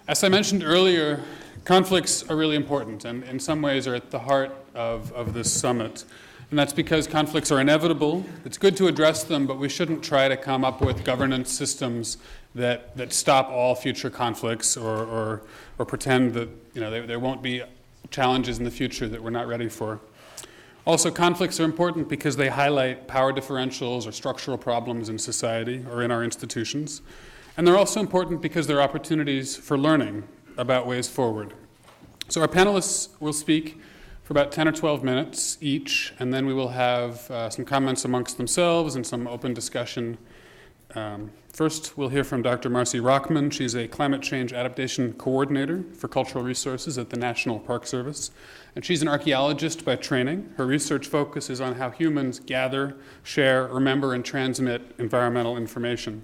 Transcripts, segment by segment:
As I mentioned earlier, conflicts are really important and in some ways are at the heart of this summit. And that's because conflicts are inevitable. It's good to address them, but we shouldn't try to come up with governance systems that stop all future conflicts or pretend that there won't be challenges in the future that we're not ready for. Also, conflicts are important because they highlight power differentials or structural problems in society or in our institutions. And they're also important because they're opportunities for learning about ways forward. So our panelists will speak for about 10 or 12 minutes each, and then we will have some comments amongst themselves and some open discussion. First, we'll hear from Dr. Marcy Rockman. She's a climate change adaptation coordinator for cultural resources at the National Park Service. And she's an archaeologist by training. Her research focuses on how humans gather, share, remember, and transmit environmental information.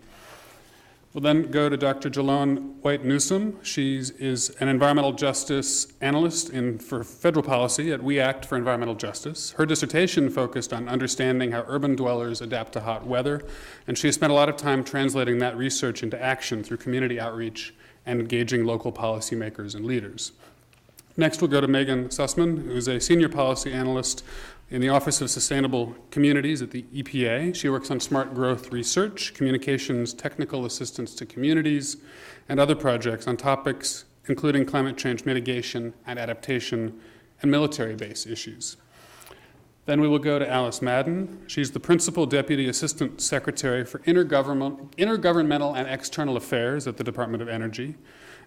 We'll then go to Dr. Jalonne White-Newsome. She is an environmental justice analyst for federal policy at We Act for Environmental Justice. Her dissertation focused on understanding how urban dwellers adapt to hot weather, and she has spent a lot of time translating that research into action through community outreach and engaging local policymakers and leaders. Next, we'll go to Megan Susman, who is a senior policy analyst in the Office of Sustainable Communities at the EPA. She works on smart growth research, communications, technical assistance to communities, and other projects on topics including climate change mitigation and adaptation and military base issues. Then we will go to Alice Madden. She's the Principal Deputy Assistant Secretary for Intergovernmental and External Affairs at the Department of Energy.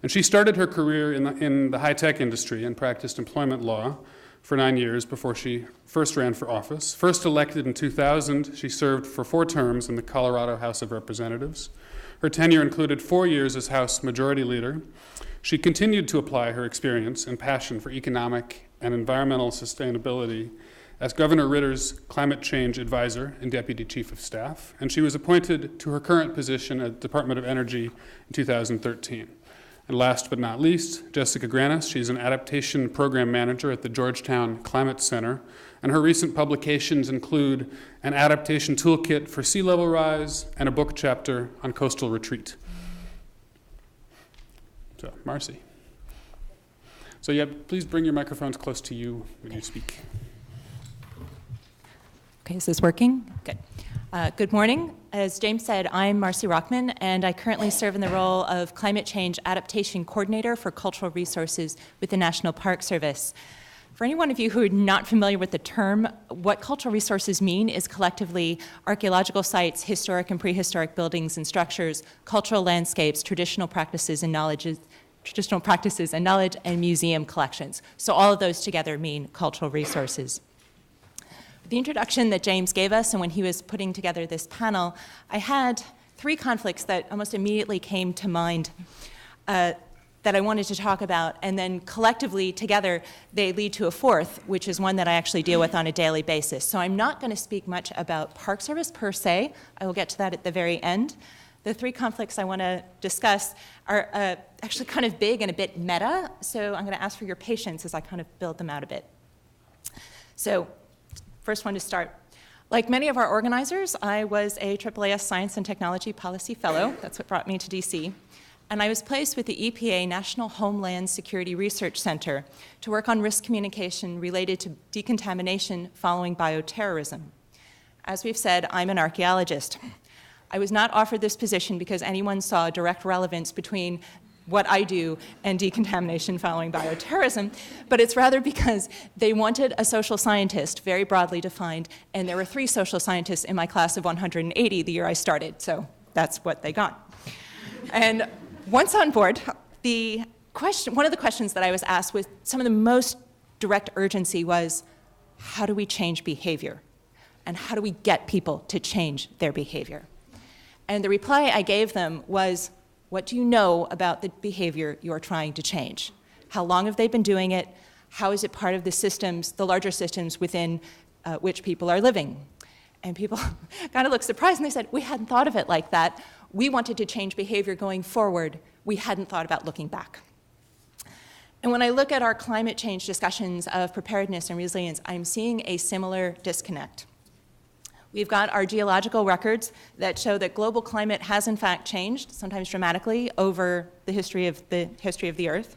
And she started her career in the high-tech industry and practiced employment law for 9 years before she first ran for office. First elected in 2000, she served for 4 terms in the Colorado House of Representatives. Her tenure included 4 years as House Majority Leader. She continued to apply her experience and passion for economic and environmental sustainability as Governor Ritter's climate change advisor and deputy chief of staff, and she was appointed to her current position at the Department of Energy in 2013. And last but not least, Jessica Grannis. She's an adaptation program manager at the Georgetown Climate Center, and her recent publications include an adaptation toolkit for sea level rise and a book chapter on coastal retreat. So, Marcy. So yeah, please bring your microphones close to you when you speak. Okay, is this working? Good. Good morning. As James said, I'm Marcy Rockman, and I currently serve in the role of Climate Change Adaptation Coordinator for Cultural Resources with the National Park Service. For any one of you who are not familiar with the term, what cultural resources mean is collectively archaeological sites, historic and prehistoric buildings and structures, cultural landscapes, traditional practices and knowledge, and museum collections. So all of those together mean cultural resources. The introduction that James gave us, and when he was putting together this panel, I had 3 conflicts that almost immediately came to mind that I wanted to talk about, and then collectively together they lead to a 4th, which is one that I actually deal with on a daily basis. So I'm not going to speak much about Park Service per se. I will get to that at the very end. The 3 conflicts I want to discuss are actually kind of big and a bit meta, so I'm going to ask for your patience as I kind of build them out a bit. So, first one to start. Like many of our organizers, I was a AAAS Science and Technology Policy Fellow. That's what brought me to DC. And I was placed with the EPA National Homeland Security Research Center to work on risk communication related to decontamination following bioterrorism. As we've said, I'm an archaeologist. I was not offered this position because anyone saw a direct relevance between what I do and decontamination following bioterrorism, but it's rather because they wanted a social scientist, very broadly defined, and there were 3 social scientists in my class of 180 the year I started, so that's what they got. And once on board, one of the questions that I was asked with some of the most direct urgency was, how do we change behavior? And how do we get people to change their behavior? And the reply I gave them was, what do you know about the behavior you're trying to change? How long have they been doing it? How is it part of the systems, the larger systems within which people are living? And people kind of looked surprised, and they said, we hadn't thought of it like that. We wanted to change behavior going forward. We hadn't thought about looking back. And when I look at our climate change discussions of preparedness and resilience, I'm seeing a similar disconnect. We've got our geological records that show that global climate has in fact changed, sometimes dramatically, over the history of the Earth.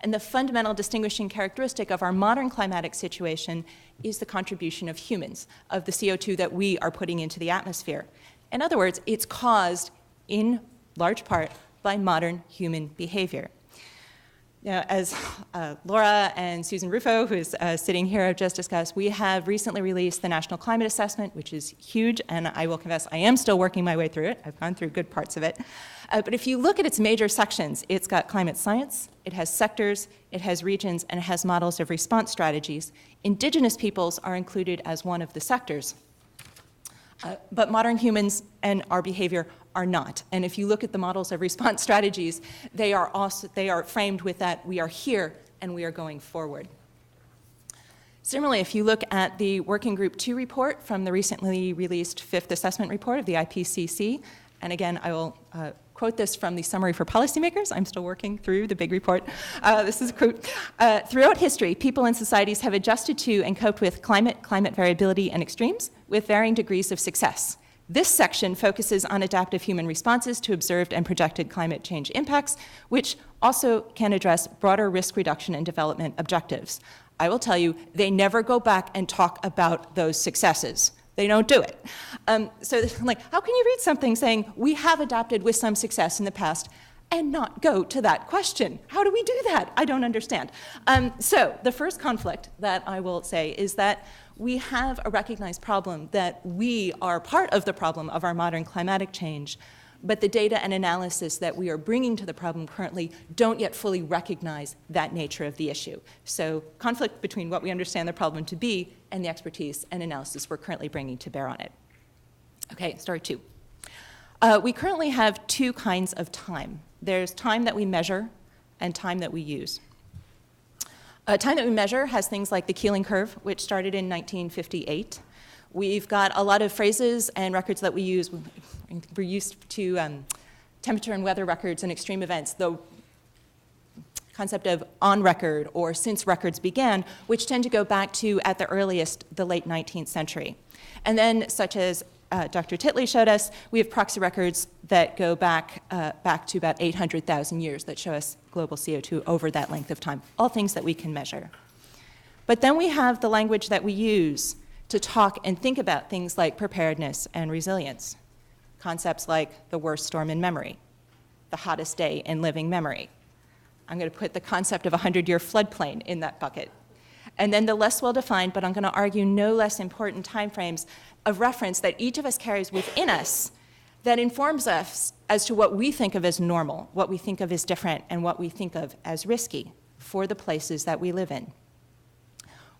And the fundamental distinguishing characteristic of our modern climatic situation is the contribution of humans, of the CO2 that we are putting into the atmosphere. In other words, it's caused in large part by modern human behavior. Now, as Laura and Susan Rufo, who is sitting here, have just discussed, we have recently released the National Climate Assessment, which is huge, and I will confess I am still working my way through it. I've gone through good parts of it. But if you look at its major sections, it's got climate science, it has sectors, it has regions, and it has models of response strategies. Indigenous peoples are included as one of the sectors. But modern humans and our behavior are not. And if you look at the models of response strategies, they are framed with that we are here and we are going forward. Similarly, if you look at the Working Group 2 report from the recently released fifth assessment report of the IPCC, and again, I will quote this from the Summary for Policymakers. I'm still working through the big report. This is a quote. Throughout history, people and societies have adjusted to and coped with climate variability, and extremes with varying degrees of success. This section focuses on adaptive human responses to observed and projected climate change impacts, which also can address broader risk reduction and development objectives. I will tell you, they never go back and talk about those successes. They don't do it. So like, how can you read something saying, we have adapted with some success in the past, and not go to that question? How do we do that? I don't understand. So the first conflict that I will say is that we have a recognized problem that we are part of the problem of our modern climatic change, but the data and analysis that we are bringing to the problem currently don't yet fully recognize that nature of the issue. So conflict between what we understand the problem to be and the expertise and analysis we're currently bringing to bear on it. Okay, story 2. We currently have two kinds of time. There's time that we measure and time that we use. Time that we measure has things like the Keeling curve, which started in 1958. We've got a lot of phrases and records that we use. We're used to temperature and weather records and extreme events, the concept of on record or since records began, which tend to go back to, at the earliest, the late 19th century. And then, such as Dr. Titley showed us, we have proxy records that go back to about 800,000 years that show us global CO2 over that length of time, all things that we can measure. But then we have the language that we use to talk and think about things like preparedness and resilience, concepts like the worst storm in memory, the hottest day in living memory. I'm going to put the concept of a 100-year floodplain in that bucket. And then the less well-defined, but I'm going to argue no less important timeframes of reference that each of us carries within us that informs us as to what we think of as normal, what we think of as different, and what we think of as risky for the places that we live in.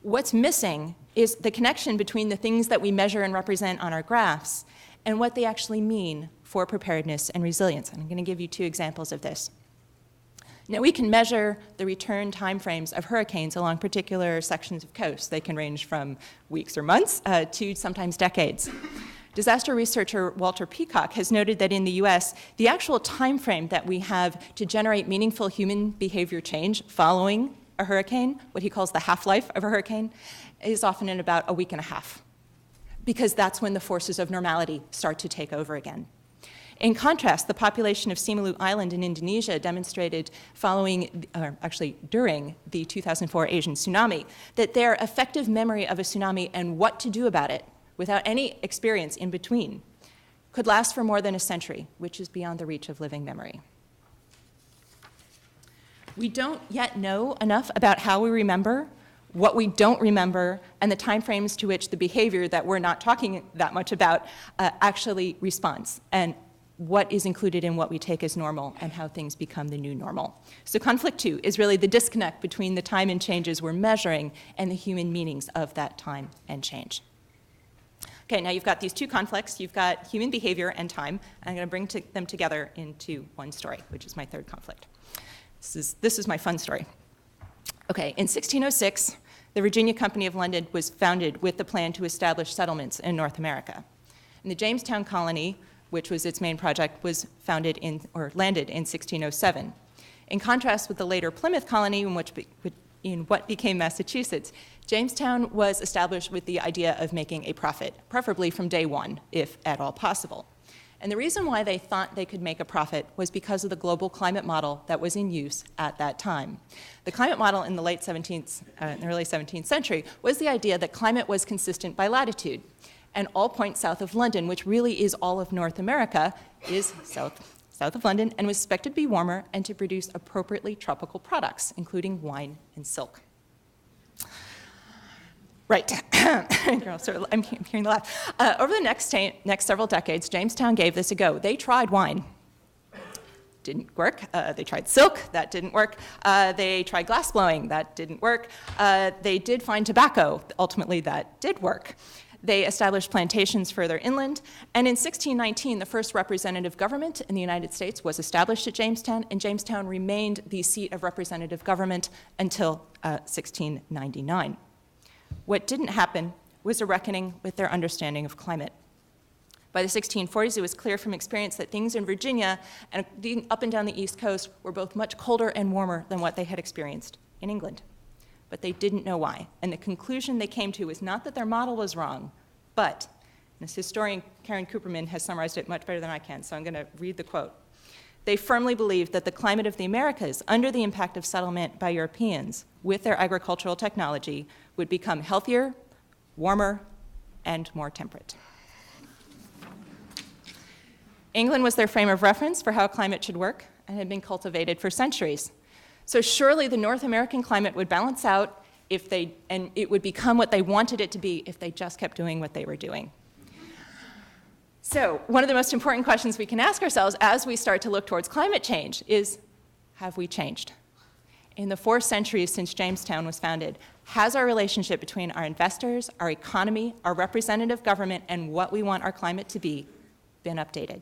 What's missing is the connection between the things that we measure and represent on our graphs and what they actually mean for preparedness and resilience. And I'm going to give you two examples of this. Now, we can measure the return timeframes of hurricanes along particular sections of coast. They can range from weeks or months to sometimes decades. Disaster researcher Walter Peacock has noted that in the US, the actual timeframe that we have to generate meaningful human behavior change following a hurricane, what he calls the half-life of a hurricane, is often in about a week and a half, because that's when the forces of normality start to take over again. In contrast, the population of Simeulue Island in Indonesia demonstrated during the 2004 Asian tsunami that their effective memory of a tsunami and what to do about it, without any experience in between, could last for more than a century, which is beyond the reach of living memory. We don't yet know enough about how we remember, what we don't remember, and the timeframes to which the behavior that we're not talking that much about actually responds, and what is included in what we take as normal and how things become the new normal. So conflict 2 is really the disconnect between the time and changes we're measuring and the human meanings of that time and change. Okay, now you've got these two conflicts. You've got human behavior and time. And I'm going to bring them together into one story, which is my third conflict. This is my fun story. Okay, in 1606, the Virginia Company of London was founded with the plan to establish settlements in North America. And the Jamestown colony, which was its main project, was landed in 1607. In contrast with the later Plymouth colony, in what became Massachusetts, Jamestown was established with the idea of making a profit, preferably from day one, if at all possible. And the reason why they thought they could make a profit was because of the global climate model that was in use at that time. The climate model in the early 17th century was the idea that climate was consistent by latitude. And all points south of London, which really is all of North America, is south of London and was expected to be warmer and to produce appropriately tropical products, including wine and silk. Right. I'm hearing the laugh. Over the next several decades, Jamestown gave this a go. They tried wine. Didn't work. They tried silk. That didn't work. They tried glass blowing. That didn't work. They did find tobacco. Ultimately, that did work. They established plantations further inland, and in 1619, the first representative government in the United States was established at Jamestown, and Jamestown remained the seat of representative government until 1699. What didn't happen was a reckoning with their understanding of climate. By the 1640s, it was clear from experience that things in Virginia and up and down the East Coast were both much colder and warmer than what they had experienced in England. But they didn't know why. And the conclusion they came to was not that their model was wrong, but, and this historian Karen Cooperman has summarized it much better than I can, so I'm going to read the quote. They firmly believed that the climate of the Americas, under the impact of settlement by Europeans with their agricultural technology, would become healthier, warmer, and more temperate. England was their frame of reference for how climate should work and had been cultivated for centuries. So surely the North American climate would balance out and it would become what they wanted it to be if they just kept doing what they were doing. So one of the most important questions we can ask ourselves as we start to look towards climate change is, have we changed? In the 4 centuries since Jamestown was founded, has our relationship between our investors, our economy, our representative government, and what we want our climate to be been updated?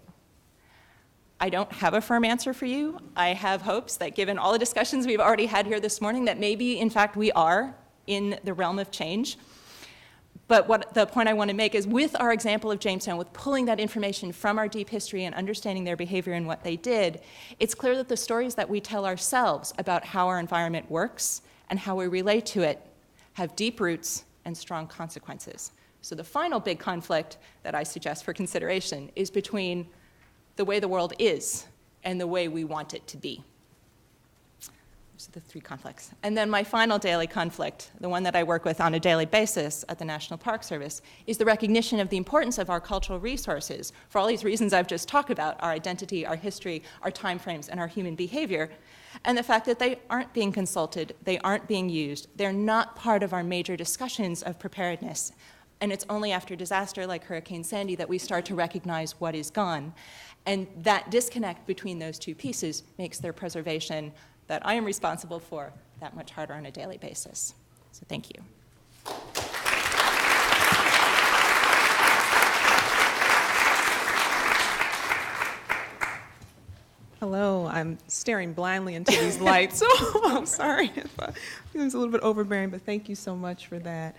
I don't have a firm answer for you. I have hopes that given all the discussions we've already had here this morning, that maybe, in fact, we are in the realm of change. But what the point I want to make is with our example of Jamestown, with pulling that information from our deep history and understanding their behavior and what they did, it's clear that the stories that we tell ourselves about how our environment works and how we relate to it have deep roots and strong consequences. So the final big conflict that I suggest for consideration is between the way the world is and the way we want it to be. Those are the 3 conflicts. And then my final daily conflict, the one that I work with on a daily basis at the National Park Service, is the recognition of the importance of our cultural resources for all these reasons I've just talked about, our identity, our history, our timeframes, and our human behavior, and the fact that they aren't being consulted, they aren't being used, they're not part of our major discussions of preparedness. And it's only after disaster like Hurricane Sandy that we start to recognize what is gone. And that disconnect between those 2 pieces makes their preservation that I am responsible for that much harder on a daily basis. So thank you. Hello, I'm staring blindly into these lights, so I'm sorry if it was a little bit overbearing, but thank you so much for that.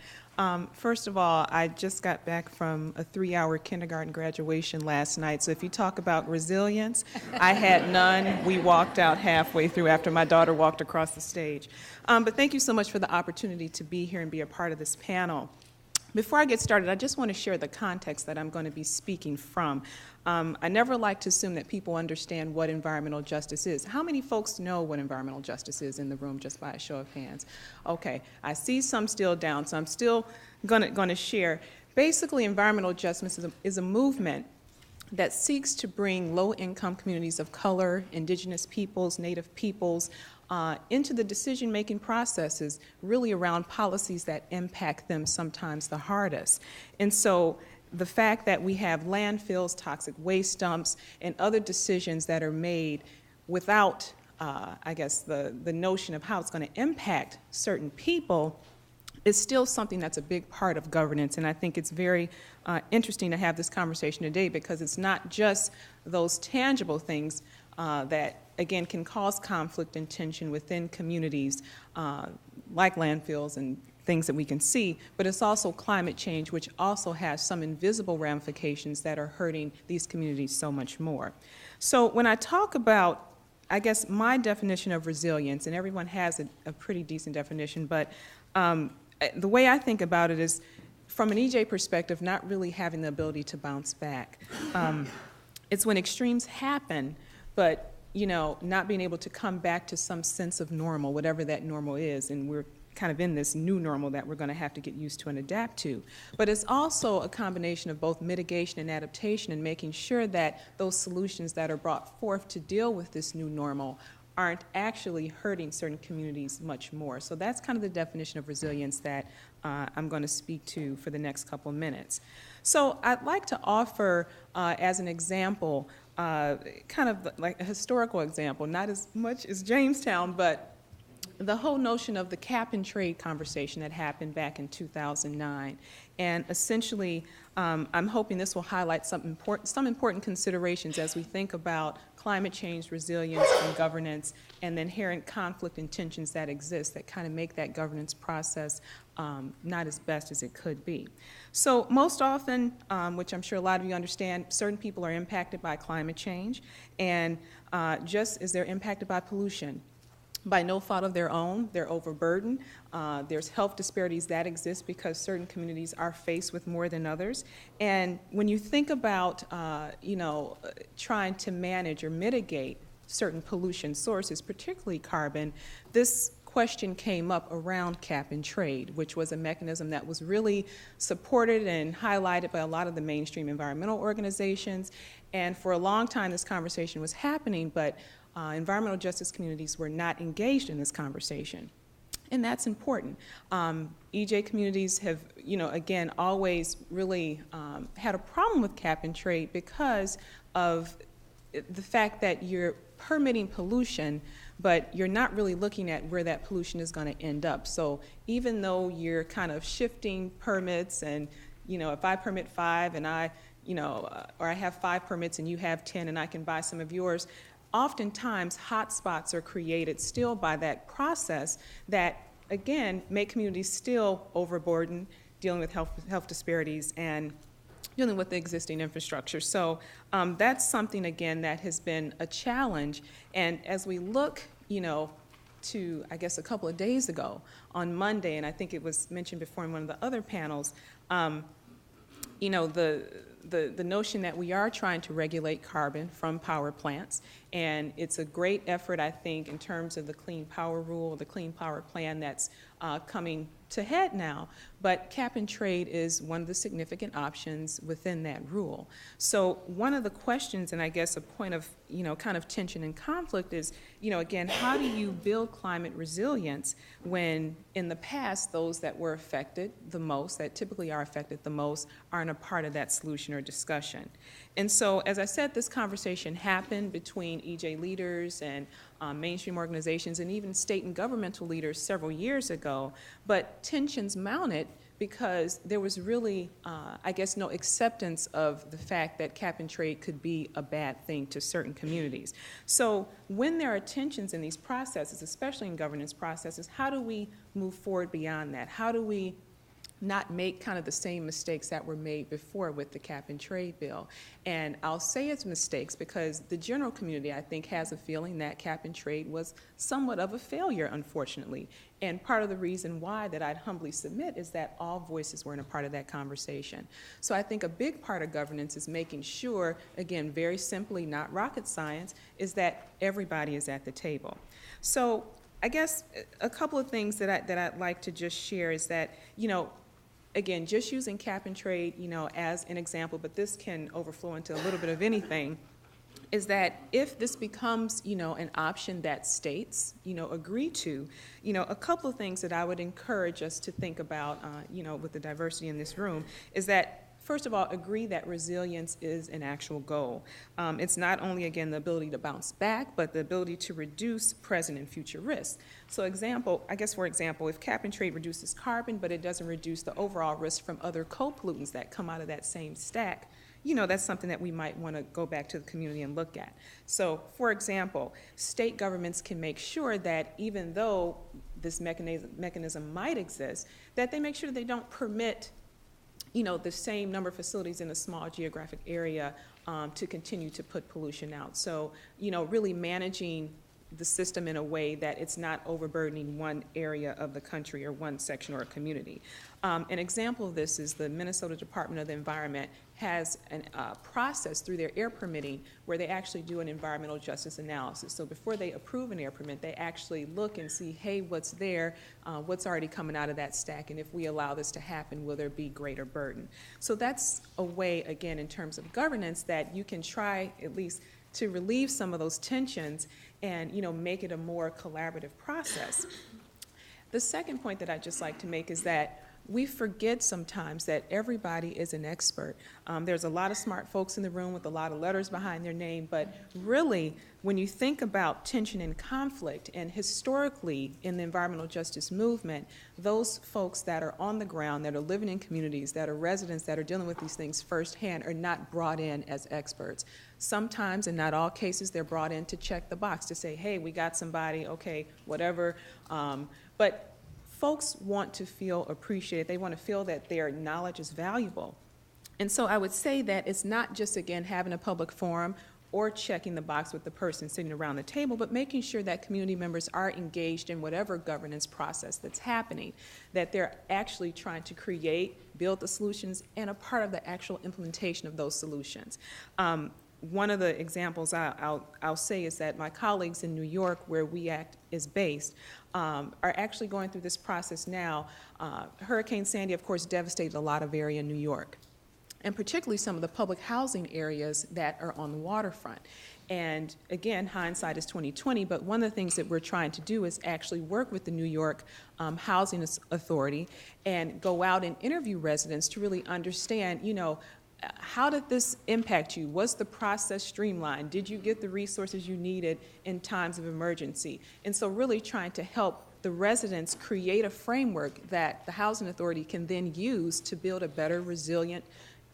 First of all, I just got back from a 3-hour kindergarten graduation last night, so if you talk about resilience, I had none. We walked out halfway through after my daughter walked across the stage. But thank you so much for the opportunity to be here and be a part of this panel. Before I get started, I just want to share the context that I'm going to be speaking from. I never like to assume that people understand what environmental justice is. How many folks know what environmental justice is in the room, just by a show of hands? Okay, I see some still down, so I'm still going to share. Basically, environmental justice is a movement that seeks to bring low-income communities of color, indigenous peoples, native peoples, into the decision-making processes, really around policies that impact them sometimes the hardest. And so the fact that we have landfills, toxic waste dumps, and other decisions that are made without, I guess, the notion of how it's going to impact certain people is still something that's a big part of governance. And I think it's very interesting to have this conversation today because it's not just those tangible things that, again, can cause conflict and tension within communities like landfills and things that we can see, but it's also climate change, which also has some invisible ramifications that are hurting these communities so much more. So when I talk about, I guess my definition of resilience, and everyone has a pretty decent definition, but the way I think about it is, from an EJ perspective, not really having the ability to bounce back. It's when extremes happen, but not being able to come back to some sense of normal, whatever that normal is, and we're kind of in this new normal that we're going to have to get used to and adapt to. But it's also a combination of both mitigation and adaptation, and making sure that those solutions that are brought forth to deal with this new normal aren't actually hurting certain communities much more. So that's kind of the definition of resilience that I'm going to speak to for the next couple of minutes. So I'd like to offer as an example, kind of like a historical example, not as much as Jamestown, but the whole notion of the cap and trade conversation that happened back in 2009. And essentially, I'm hoping this will highlight some important considerations as we think about climate change, resilience, and governance, and the inherent conflict and tensions that exist that kind of make that governance process not as best as it could be. So most often, which I'm sure a lot of you understand, certain people are impacted by climate change, and just as they're impacted by pollution, by no fault of their own, they're overburdened. There's health disparities that exist because certain communities are faced with more than others. And when you think about, trying to manage or mitigate certain pollution sources, particularly carbon, this question came up around cap and trade, which was a mechanism that was really supported and highlighted by a lot of the mainstream environmental organizations. And for a long time, this conversation was happening, but environmental justice communities were not engaged in this conversation. And that's important. EJ communities have, again, always really had a problem with cap and trade because of the fact that you're permitting pollution, but you're not really looking at where that pollution is going to end up. So even though you're kind of shifting permits, and, if I permit 5 and or I have 5 permits and you have 10 and I can buy some of yours, oftentimes hotspots are created still by that process that, again, make communities still overburdened, dealing with health disparities and dealing with the existing infrastructure. So that's something, again, that has been a challenge. And as we look, to, I guess, a couple of days ago on Monday, and I think it was mentioned before in one of the other panels, the notion that we are trying to regulate carbon from power plants, and it's a great effort, I think, in terms of the Clean Power Rule, the Clean Power Plan that's coming to head now, but cap and trade is one of the significant options within that rule. So one of the questions, and I guess a point of, kind of tension and conflict is, again, how do you build climate resilience when in the past those that were affected the most, that typically are affected the most, aren't a part of that solution or discussion? And so, as I said, this conversation happened between EJ leaders and mainstream organizations and even state and governmental leaders several years ago, but tensions mounted because there was really, I guess, no acceptance of the fact that cap and trade could be a bad thing to certain communities. So when there are tensions in these processes, especially in governance processes, how do we move forward beyond that? How do we not make kind of the same mistakes that were made before with the cap and trade bill? And I'll say it's mistakes because the general community, I think, has a feeling that cap and trade was somewhat of a failure, unfortunately. And part of the reason why that I'd humbly submit is that all voices weren't a part of that conversation. So I think a big part of governance is making sure, again, very simply, not rocket science, is that everybody is at the table. So I guess a couple of things that I'd like to just share is that, again, just using cap and trade, as an example, but this can overflow into a little bit of anything, is that if this becomes, an option that states, agree to, a couple of things that I would encourage us to think about, with the diversity in this room, is that, first of all, agree that resilience is an actual goal. It's not only, again, the ability to bounce back, but the ability to reduce present and future risks. So for example, if cap and trade reduces carbon, but it doesn't reduce the overall risk from other co-pollutants that come out of that same stack, that's something that we might want to go back to the community and look at. So, for example, state governments can make sure that even though this mechanism might exist, that they make sure that they don't permit the same number of facilities in a small geographic area to continue to put pollution out. So, really managing the system in a way that it's not overburdening one area of the country or one section or a community. An example of this is the Minnesota Department of the Environment has a process through their air permitting where they actually do an environmental justice analysis. So before they approve an air permit, they actually look and see, hey, what's there, what's already coming out of that stack, and if we allow this to happen, will there be greater burden? So that's a way, again, in terms of governance, that you can try at least to relieve some of those tensions and, make it a more collaborative process. The second point that I'd just like to make is that we forget sometimes that everybody is an expert. There's a lot of smart folks in the room with a lot of letters behind their name, but really, when you think about tension and conflict, and historically in the environmental justice movement, those folks that are on the ground, that are living in communities, that are residents, that are dealing with these things firsthand, are not brought in as experts. Sometimes, in not all cases, they're brought in to check the box, to say, hey, we got somebody, okay, whatever. But folks want to feel appreciated. They want to feel that their knowledge is valuable. And so I would say that it's not just, again, having a public forum or checking the box with the person sitting around the table, but making sure that community members are engaged in whatever governance process that's happening, that they're actually trying to create, build the solutions, and a part of the actual implementation of those solutions. One of the examples I'll say is that my colleagues in New York, where We Act is based, are actually going through this process now. Hurricane Sandy, of course, devastated a lot of area in New York, and particularly some of the public housing areas that are on the waterfront. And again, hindsight is 20/20, but one of the things that we're trying to do is actually work with the New York Housing Authority and go out and interview residents to really understand, how did this impact you? Was the process streamlined? Did you get the resources you needed in times of emergency? And so really trying to help the residents create a framework that the Housing Authority can then use to build a better, resilient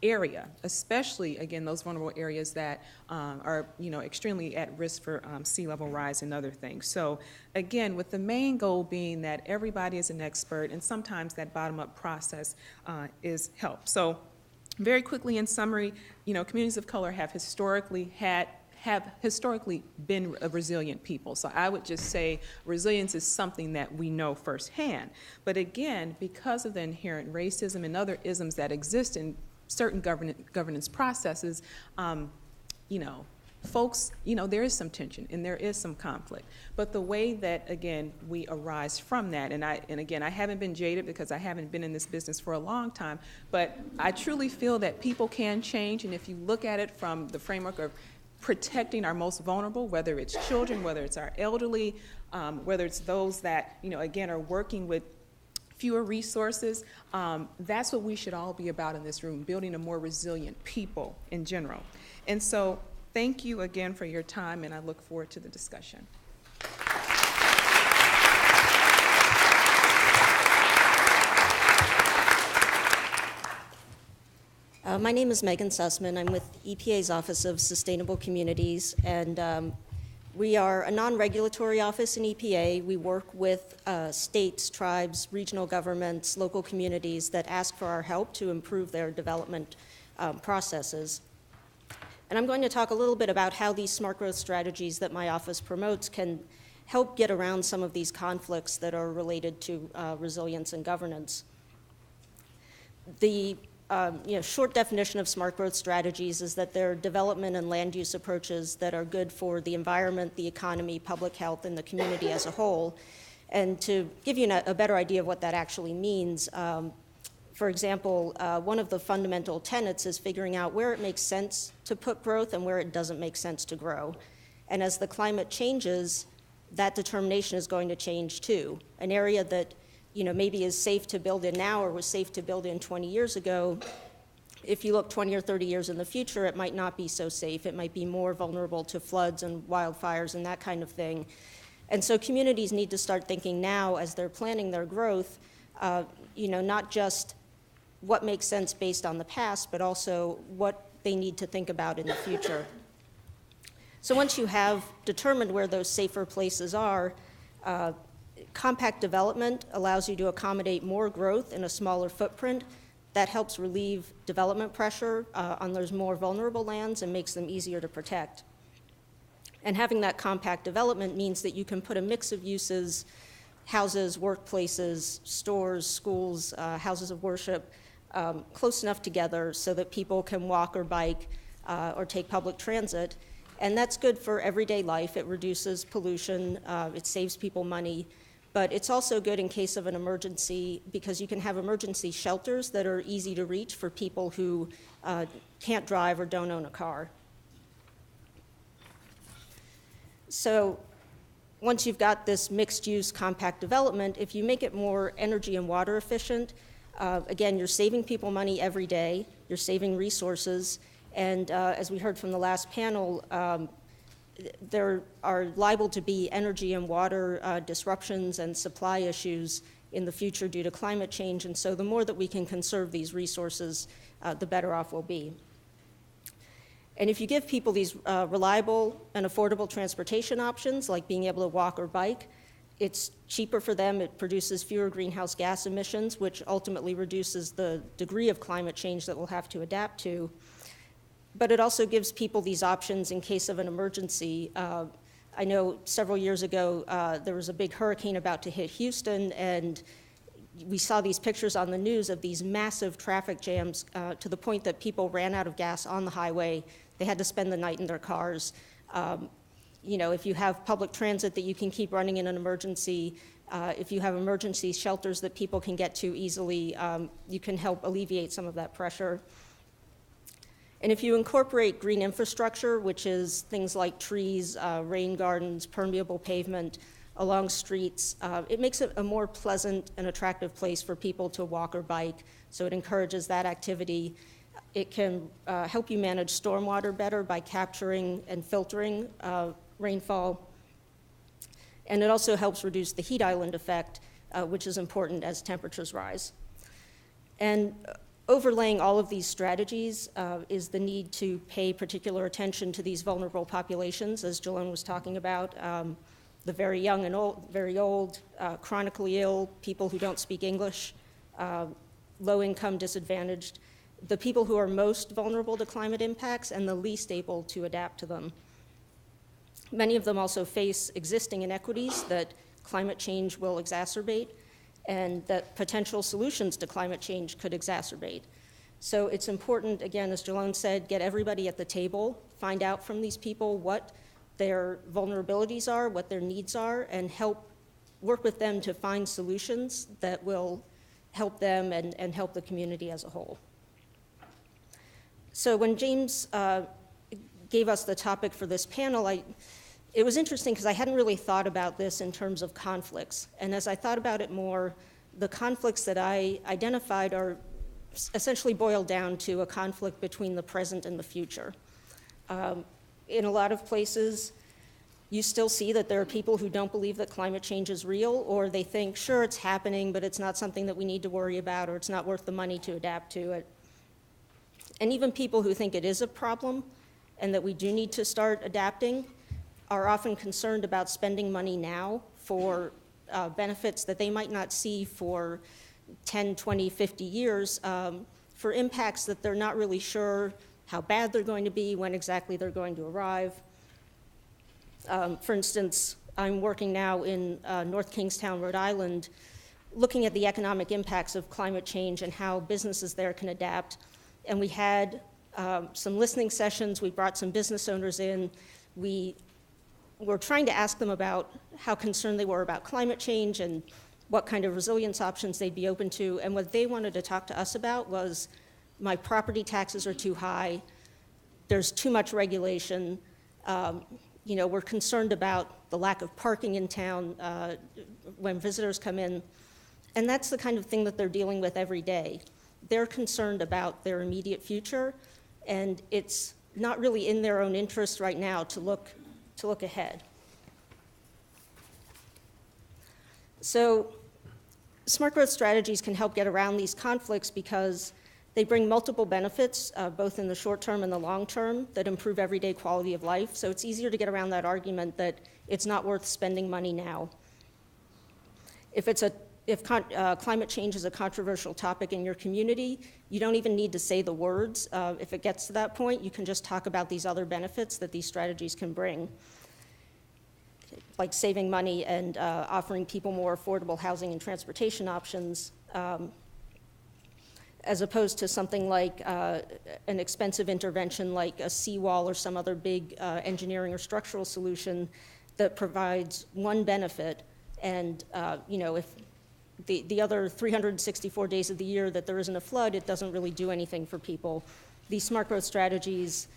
area, especially, again, those vulnerable areas that are, extremely at risk for sea level rise and other things. So again, with the main goal being that everybody is an expert, and sometimes that bottom-up process is help. So very quickly, in summary, communities of color have historically been a resilient people. So I would just say resilience is something that we know firsthand. But again, because of the inherent racism and other isms that exist in certain governance processes, folks, there is some tension and there is some conflict. But the way that, again, we arise from that, and again, I haven't been jaded because I haven't been in this business for a long time, but I truly feel that people can change, and if you look at it from the framework of protecting our most vulnerable, whether it's children, whether it's our elderly, whether it's those that, again, are working with fewer resources, that's what we should all be about in this room, building a more resilient people in general. And so, thank you again for your time, and I look forward to the discussion. My name is Megan Susman. I'm with EPA's Office of Sustainable Communities, and we are a non-regulatory office in EPA. We work with states, tribes, regional governments, local communities that ask for our help to improve their development processes. And I'm going to talk a little bit about how these smart growth strategies that my office promotes can help get around some of these conflicts that are related to resilience and governance. The short definition of smart growth strategies is that they're development and land use approaches that are good for the environment, the economy, public health, and the community as a whole. And to give you a better idea of what that actually means, for example, one of the fundamental tenets is figuring out where it makes sense to put growth and where it doesn't make sense to grow. And as the climate changes, that determination is going to change too. An area that maybe is safe to build in now or was safe to build in 20 years ago, if you look 20 or 30 years in the future, it might not be so safe. It might be more vulnerable to floods and wildfires and that kind of thing. And so communities need to start thinking now as they're planning their growth, not just what makes sense based on the past, but also what they need to think about in the future. So once you have determined where those safer places are, compact development allows you to accommodate more growth in a smaller footprint. That helps relieve development pressure on those more vulnerable lands and makes them easier to protect. And having that compact development means that you can put a mix of uses, houses, workplaces, stores, schools, houses of worship, close enough together so that people can walk or bike or take public transit. And that's good for everyday life. It reduces pollution, it saves people money, but it's also good in case of an emergency because you can have emergency shelters that are easy to reach for people who can't drive or don't own a car. So once you've got this mixed-use compact development, if you make it more energy and water efficient, again, you're saving people money every day, you're saving resources, and as we heard from the last panel, there are liable to be energy and water disruptions and supply issues in the future due to climate change, and so the more that we can conserve these resources, the better off we'll be. And if you give people these reliable and affordable transportation options, like being able to walk or bike, it's cheaper for them, it produces fewer greenhouse gas emissions, which ultimately reduces the degree of climate change that we'll have to adapt to. But it also gives people these options in case of an emergency. I know several years ago, there was a big hurricane about to hit Houston, and we saw these pictures on the news of these massive traffic jams to the point that people ran out of gas on the highway. They had to spend the night in their cars. If you have public transit that you can keep running in an emergency, if you have emergency shelters that people can get to easily, you can help alleviate some of that pressure. And if you incorporate green infrastructure, which is things like trees, rain gardens, permeable pavement along streets, it makes it a more pleasant and attractive place for people to walk or bike, so it encourages that activity. It can help you manage stormwater better by capturing and filtering rainfall. And it also helps reduce the heat island effect, which is important as temperatures rise. And overlaying all of these strategies is the need to pay particular attention to these vulnerable populations, as Jalonne was talking about, the very young and old, very old, chronically ill, people who don't speak English, low-income, disadvantaged, the people who are most vulnerable to climate impacts and the least able to adapt to them. Many of them also face existing inequities that climate change will exacerbate and that potential solutions to climate change could exacerbate. So it's important, again, as Jalonne said, get everybody at the table, find out from these people what their vulnerabilities are, what their needs are, and work with them to find solutions that will help them and help the community as a whole. So when James gave us the topic for this panel, it was interesting because I hadn't really thought about this in terms of conflicts. And as I thought about it more, the conflicts that I identified are essentially boiled down to a conflict between the present and the future. In a lot of places, you still see that there are people who don't believe that climate change is real, or they think, sure, it's happening, but it's not something that we need to worry about, or it's not worth the money to adapt to it. And even people who think it is a problem and that we do need to start adapting are often concerned about spending money now for benefits that they might not see for 10, 20, 50 years, for impacts that they're not really sure how bad they're going to be, when exactly they're going to arrive. For instance, I'm working now in North Kingstown, Rhode Island, looking at the economic impacts of climate change and how businesses there can adapt. And we had some listening sessions. We brought some business owners in. We were trying to ask them about how concerned they were about climate change and what kind of resilience options they'd be open to. And what they wanted to talk to us about was, my property taxes are too high, there's too much regulation, we're concerned about the lack of parking in town when visitors come in. And that's the kind of thing that they're dealing with every day. They're concerned about their immediate future, and it's not really in their own interest right now to look ahead. So smart growth strategies can help get around these conflicts because they bring multiple benefits, both in the short term and the long term, that improve everyday quality of life. So it's easier to get around that argument that it's not worth spending money now. If climate change is a controversial topic in your community, you don't even need to say the words. If it gets to that point, you can just talk about these other benefits that these strategies can bring. like saving money and offering people more affordable housing and transportation options, as opposed to something like an expensive intervention like a seawall or some other big engineering or structural solution that provides one benefit, and if the other 364 days of the year that there isn't a flood, it doesn't really do anything for people. These smart growth strategies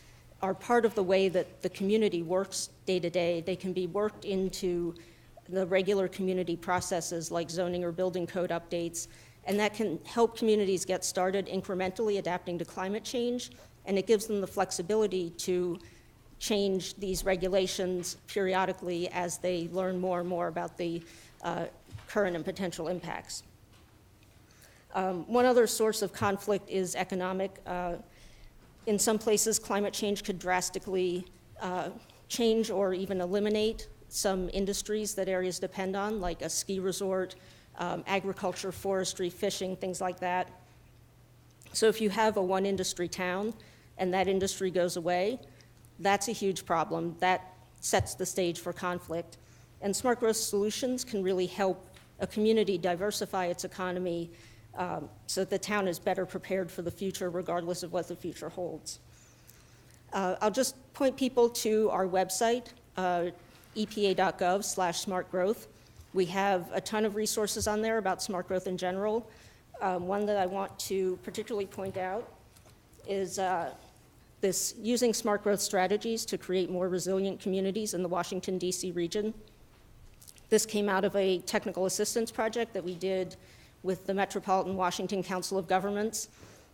are part of the way that the community works day to day. They can be worked into the regular community processes like zoning or building code updates, and that can help communities get started incrementally adapting to climate change, and it gives them the flexibility to change these regulations periodically as they learn more and more about the current and potential impacts. One other source of conflict is economic. In some places, climate change could drastically change or even eliminate some industries that areas depend on, like a ski resort, agriculture, forestry, fishing, things like that. So if you have a one industry town and that industry goes away, that's a huge problem. That sets the stage for conflict. And smart growth solutions can really help a community diversify its economy so that the town is better prepared for the future regardless of what the future holds. I'll just point people to our website, epa.gov/smartgrowth. We have a ton of resources on there about smart growth in general. One that I want to particularly point out is this using smart growth strategies to create more resilient communities in the Washington, D.C. region. This came out of a technical assistance project that we did with the Metropolitan Washington Council of Governments.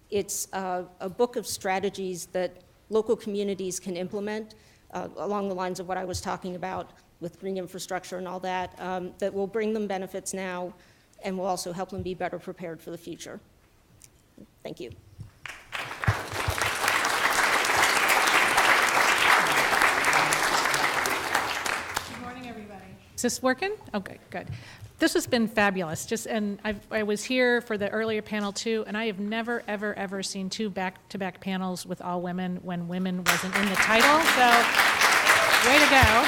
It's a book of strategies that local communities can implement along the lines of what I was talking about with green infrastructure and all that, that will bring them benefits now and will also help them be better prepared for the future. Thank you. Good morning, everybody. Is this working? Okay, good. This has been fabulous. And I was here for the earlier panel too, and I have never, ever, ever seen two back-to-back panels with all women when women wasn't in the title. So, way to go.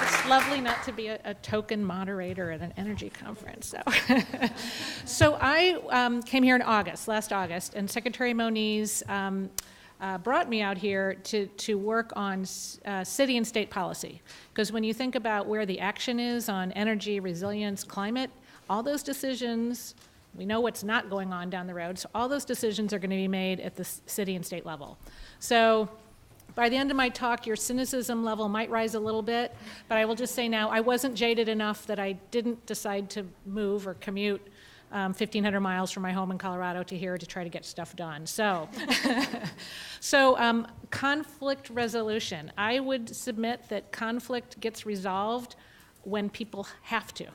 It's lovely not to be a token moderator at an energy conference. So I came here in last August, and Secretary Moniz brought me out here to work on city and state policy. Because when you think about where the action is on energy, resilience, climate, all those decisions, we know what's not going on down the road, so all those decisions are going to be made at the city and state level. So by the end of my talk, your cynicism level might rise a little bit, but I will just say now, I wasn't jaded enough that I didn't decide to move or commute 1,500 miles from my home in Colorado to here to try to get stuff done. So, conflict resolution. I would submit that conflict gets resolved when people have to.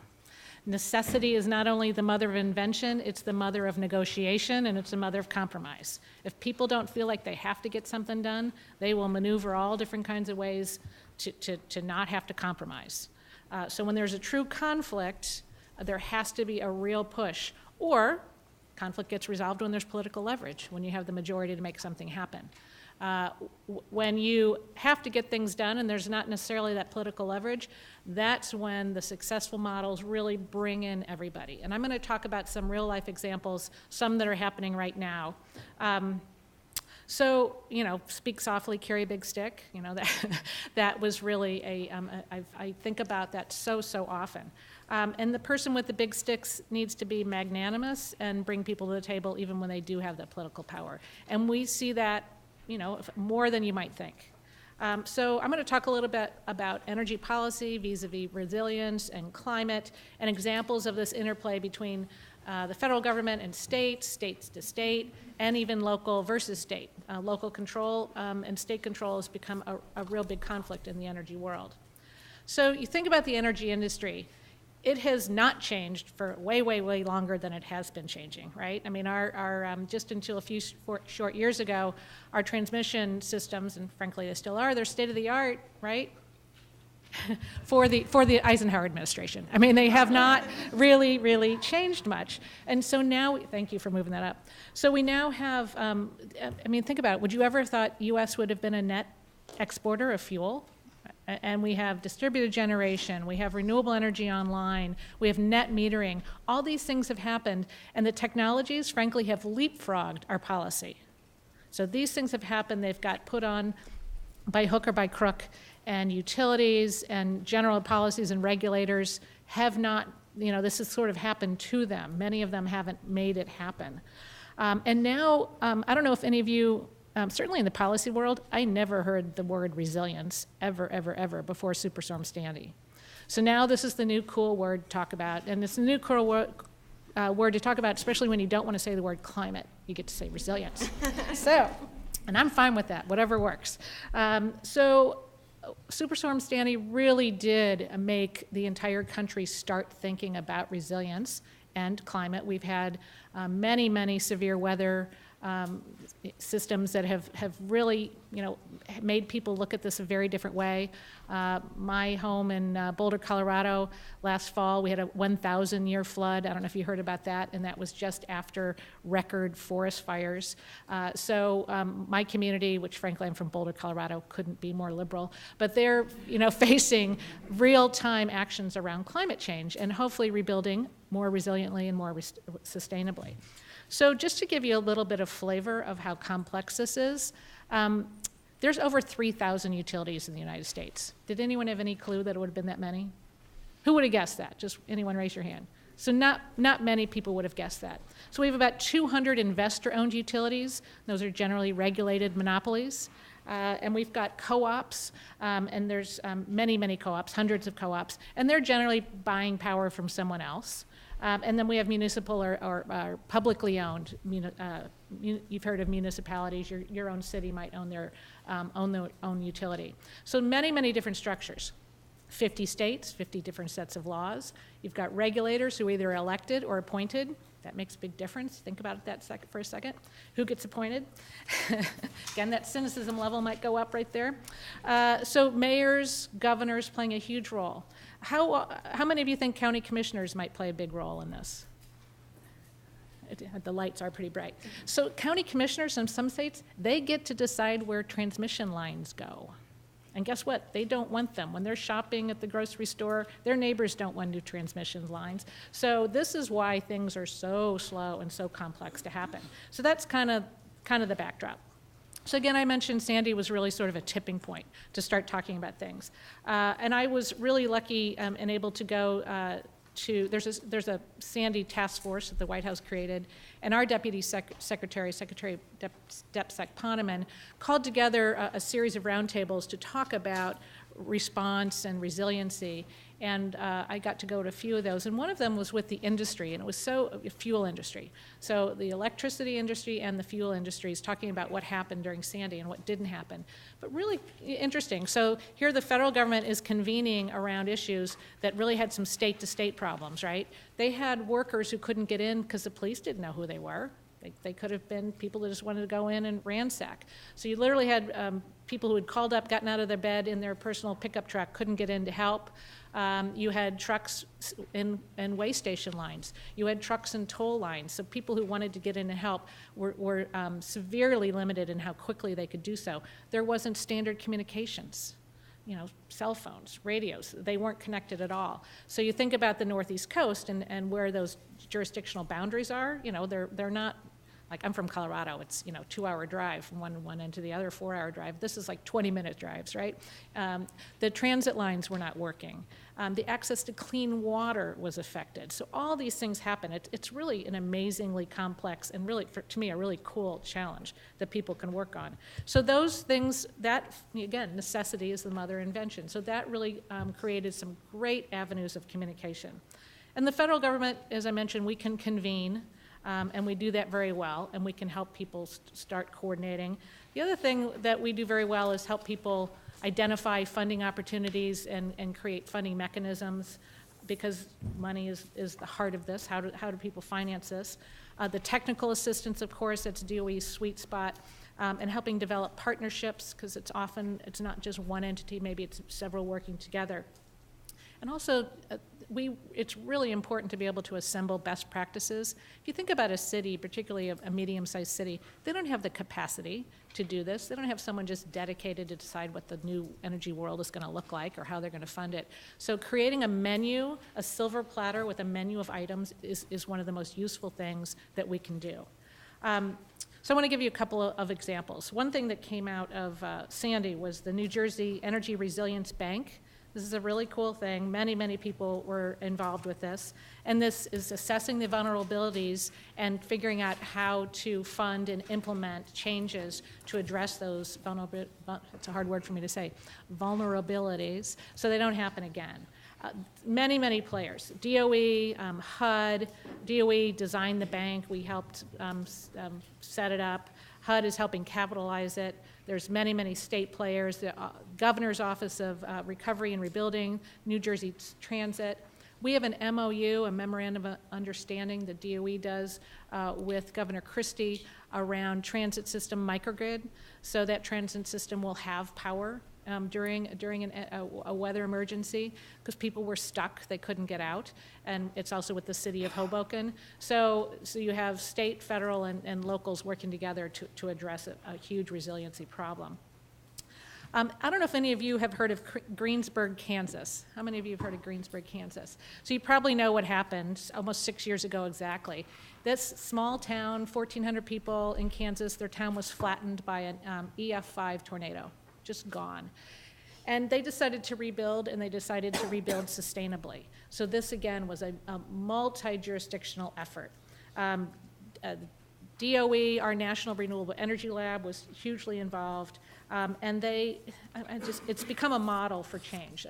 Necessity is not only the mother of invention, it's the mother of negotiation, and it's the mother of compromise. If people don't feel like they have to get something done, they will maneuver all different kinds of ways to not have to compromise. So when there's a true conflict, there has to be a real push. Or conflict gets resolved when there's political leverage, when you have the majority to make something happen. When you have to get things done and there's not necessarily that political leverage, that's when the successful models really bring in everybody. And I'm going to talk about some real life examples, some that are happening right now. So, speak softly, carry a big stick. That was really I think about that so often. And the person with the big sticks needs to be magnanimous and bring people to the table even when they do have that political power. And we see that, more than you might think. So I'm going to talk a little bit about energy policy vis-a-vis resilience and climate, and examples of this interplay between the federal government and states to state, and even local versus state. Local control and state control has become a real big conflict in the energy world. So you think about the energy industry. It has not changed for way longer than it has been changing, right? I mean, our just until a few short years ago, our transmission systems, and frankly they still are, they're state of the art, right? for the Eisenhower administration. I mean, they have not really changed much. And so now, thank you for moving that up. So we now have, think about it. Would you ever have thought U.S. would have been a net exporter of fuel, and we have distributed generation, we have renewable energy online, we have net metering. All these things have happened, and the technologies, frankly, have leapfrogged our policy. So these things have happened, they've got put on by hook or by crook, and utilities and general policies and regulators have not, this has sort of happened to them. Many of them haven't made it happen. And now, I don't know if any of you, certainly in the policy world, I never heard the word resilience ever before Superstorm Sandy. So now this is the new cool word to talk about, and it's the new cool word to talk about, especially when you don't want to say the word climate. You get to say resilience. And I'm fine with that, whatever works. So Superstorm Sandy really did make the entire country start thinking about resilience and climate. We've had many severe weather systems that have really, made people look at this a very different way. My home in Boulder, Colorado, last fall, we had a 1,000-year flood. I don't know if you heard about that, and that was just after record forest fires. So my community, which frankly I'm from Boulder, Colorado, couldn't be more liberal, but they're, facing real-time actions around climate change and hopefully rebuilding more resiliently and more sustainably. So just to give you a little bit of flavor of how complex this is, there's over 3,000 utilities in the United States. Did anyone have any clue that it would have been that many? Who would have guessed that? Just anyone raise your hand. So not many people would have guessed that. So we have about 200 investor-owned utilities. Those are generally regulated monopolies. And we've got co-ops, and there's many co-ops, hundreds of co-ops, and they're generally buying power from someone else. And then we have municipal or publicly owned. You've heard of municipalities. Your own city might own their own utility. So many different structures. 50 states, 50 different sets of laws. You've got regulators who are either elected or appointed. That makes a big difference. Think about it for a second. Who gets appointed? Again, that cynicism level might go up right there. So mayors, governors playing a huge role. How many of you think county commissioners might play a big role in this? The lights are pretty bright. So county commissioners in some states, they get to decide where transmission lines go. And guess what? They don't want them. When they're shopping at the grocery store, their neighbors don't want new transmission lines. So this is why things are so slow and so complex to happen. So that's kind of the backdrop. So again, I mentioned Sandy was really sort of a tipping point to start talking about things. And I was really lucky and able to go there's a Sandy task force that the White House created, and our Deputy Secretary DepSec Poneman, called together a series of roundtables to talk about response and resiliency. And I got to go to a few of those, and one of them was with the industry, and it was fuel industry. So the electricity industry and the fuel industries talking about what happened during Sandy and what didn't happen. But really interesting. So here the federal government is convening around issues that really had some state-to-state problems, right? They had workers who couldn't get in because the police didn't know who they were. They could have been people that just wanted to go in and ransack. So you literally had people who had called up, gotten out of their bed in their personal pickup truck, couldn't get in to help. You had trucks and way station lines. You had trucks and toll lines. So people who wanted to get in and help were severely limited in how quickly they could do so. There wasn't standard communications. Cell phones, radios, they weren't connected at all. So you think about the Northeast Coast and where those jurisdictional boundaries are, they're not, like I'm from Colorado, it's 2-hour drive from one end to the other, 4-hour drive. This is like 20-minute drives, right? The transit lines were not working. The access to clean water was affected. So all these things happen. It's really an amazingly complex and really, to me, a really cool challenge that people can work on. So those things, that, again, necessity is the mother of invention. So that really created some great avenues of communication. And the federal government, as I mentioned, we can convene, and we do that very well, and we can help people start coordinating. The other thing that we do very well is help people identify funding opportunities and create funding mechanisms, because money is the heart of this. How do people finance this? The technical assistance, of course, that's DOE's sweet spot, and helping develop partnerships, because it's not just one entity, maybe it's several working together. And also, it's really important to be able to assemble best practices. If you think about a city, particularly a medium-sized city, they don't have the capacity to do this. They don't have someone just dedicated to decide what the new energy world is going to look like or how they're going to fund it. So creating a menu, a silver platter with a menu of items is one of the most useful things that we can do. So I want to give you a couple of examples. One thing that came out of Sandy was the New Jersey Energy Resilience Bank. This is a really cool thing. Many, many people were involved with this. And this is assessing the vulnerabilities and figuring out how to fund and implement changes to address those it's a hard word for me to say, vulnerabilities, so they don't happen again. Many, many players. DOE, HUD, DOE designed the bank. We helped set it up. HUD is helping capitalize it. There's many, many state players. The Governor's Office of Recovery and Rebuilding, New Jersey Transit. We have an MOU, a Memorandum of Understanding that DOE does with Governor Christie around transit system microgrid. So that transit system will have power during a weather emergency because people were stuck, they couldn't get out, and it's also with the city of Hoboken. So you have state, federal, and locals working together to address a huge resiliency problem. I don't know if any of you have heard of Greensburg, Kansas. How many of you have heard of Greensburg, Kansas? So you probably know what happened almost 6 years ago exactly. This small town, 1,400 people in Kansas, their town was flattened by an EF5 tornado. Just gone. And they decided to rebuild, and they decided to rebuild sustainably. So this, again, was a multi-jurisdictional effort. DOE, our National Renewable Energy Lab, was hugely involved, and it's become a model for change.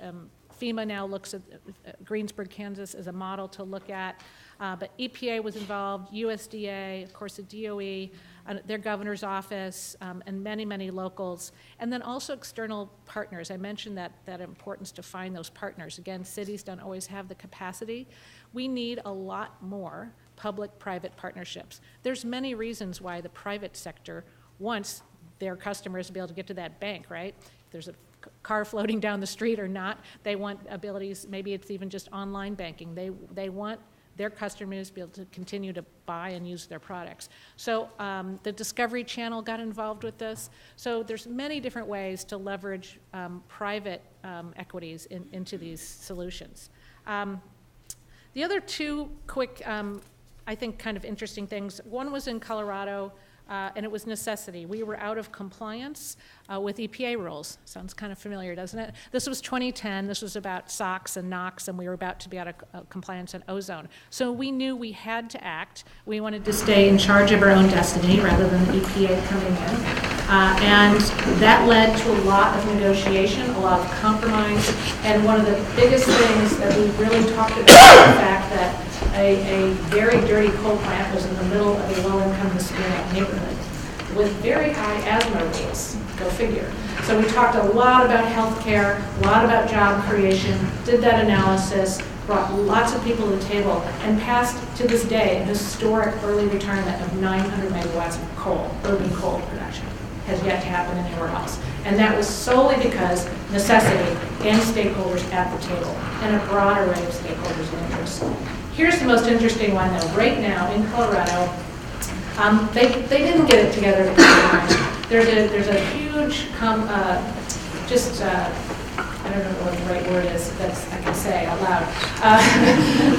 FEMA now looks at Greensburg, Kansas as a model to look at, but EPA was involved, USDA, of course the DOE, their governor's office, and many, many locals, and then also external partners. I mentioned that importance to find those partners. Again, cities don't always have the capacity. We need a lot more public-private partnerships. There's many reasons why the private sector wants their customers to be able to get to that bank, right? If there's a car floating down the street or not, they want abilities, maybe it's even just online banking. They want their customers to be able to continue to buy and use their products. So the Discovery Channel got involved with this. So there's many different ways to leverage private equities into these solutions. The other two quick, I think, kind of interesting things. One was in Colorado, and it was necessity. We were out of compliance with EPA rules. Sounds kind of familiar, doesn't it? This was 2010. This was about SOx and NOx, and we were about to be out of compliance on ozone. So we knew we had to act. We wanted to stay in charge of our own destiny rather than the EPA coming in. And that led to a lot of negotiation, a lot of compromise, and one of the biggest things that we really talked about was the fact that a very dirty coal plant was in the middle of a low-income Hispanic neighborhood with very high asthma rates, go figure. So we talked a lot about healthcare, a lot about job creation, did that analysis, brought lots of people to the table, and passed, to this day, a historic early retirement of 900 megawatts of coal, urban coal production. Has yet to happen anywhere else. And that was solely because necessity and stakeholders at the table, and a broad array of stakeholders and interests. Here's the most interesting one, though. Right now in Colorado, they didn't get it together to compromise. There's a huge, I don't know what the right word is that I can say out loud,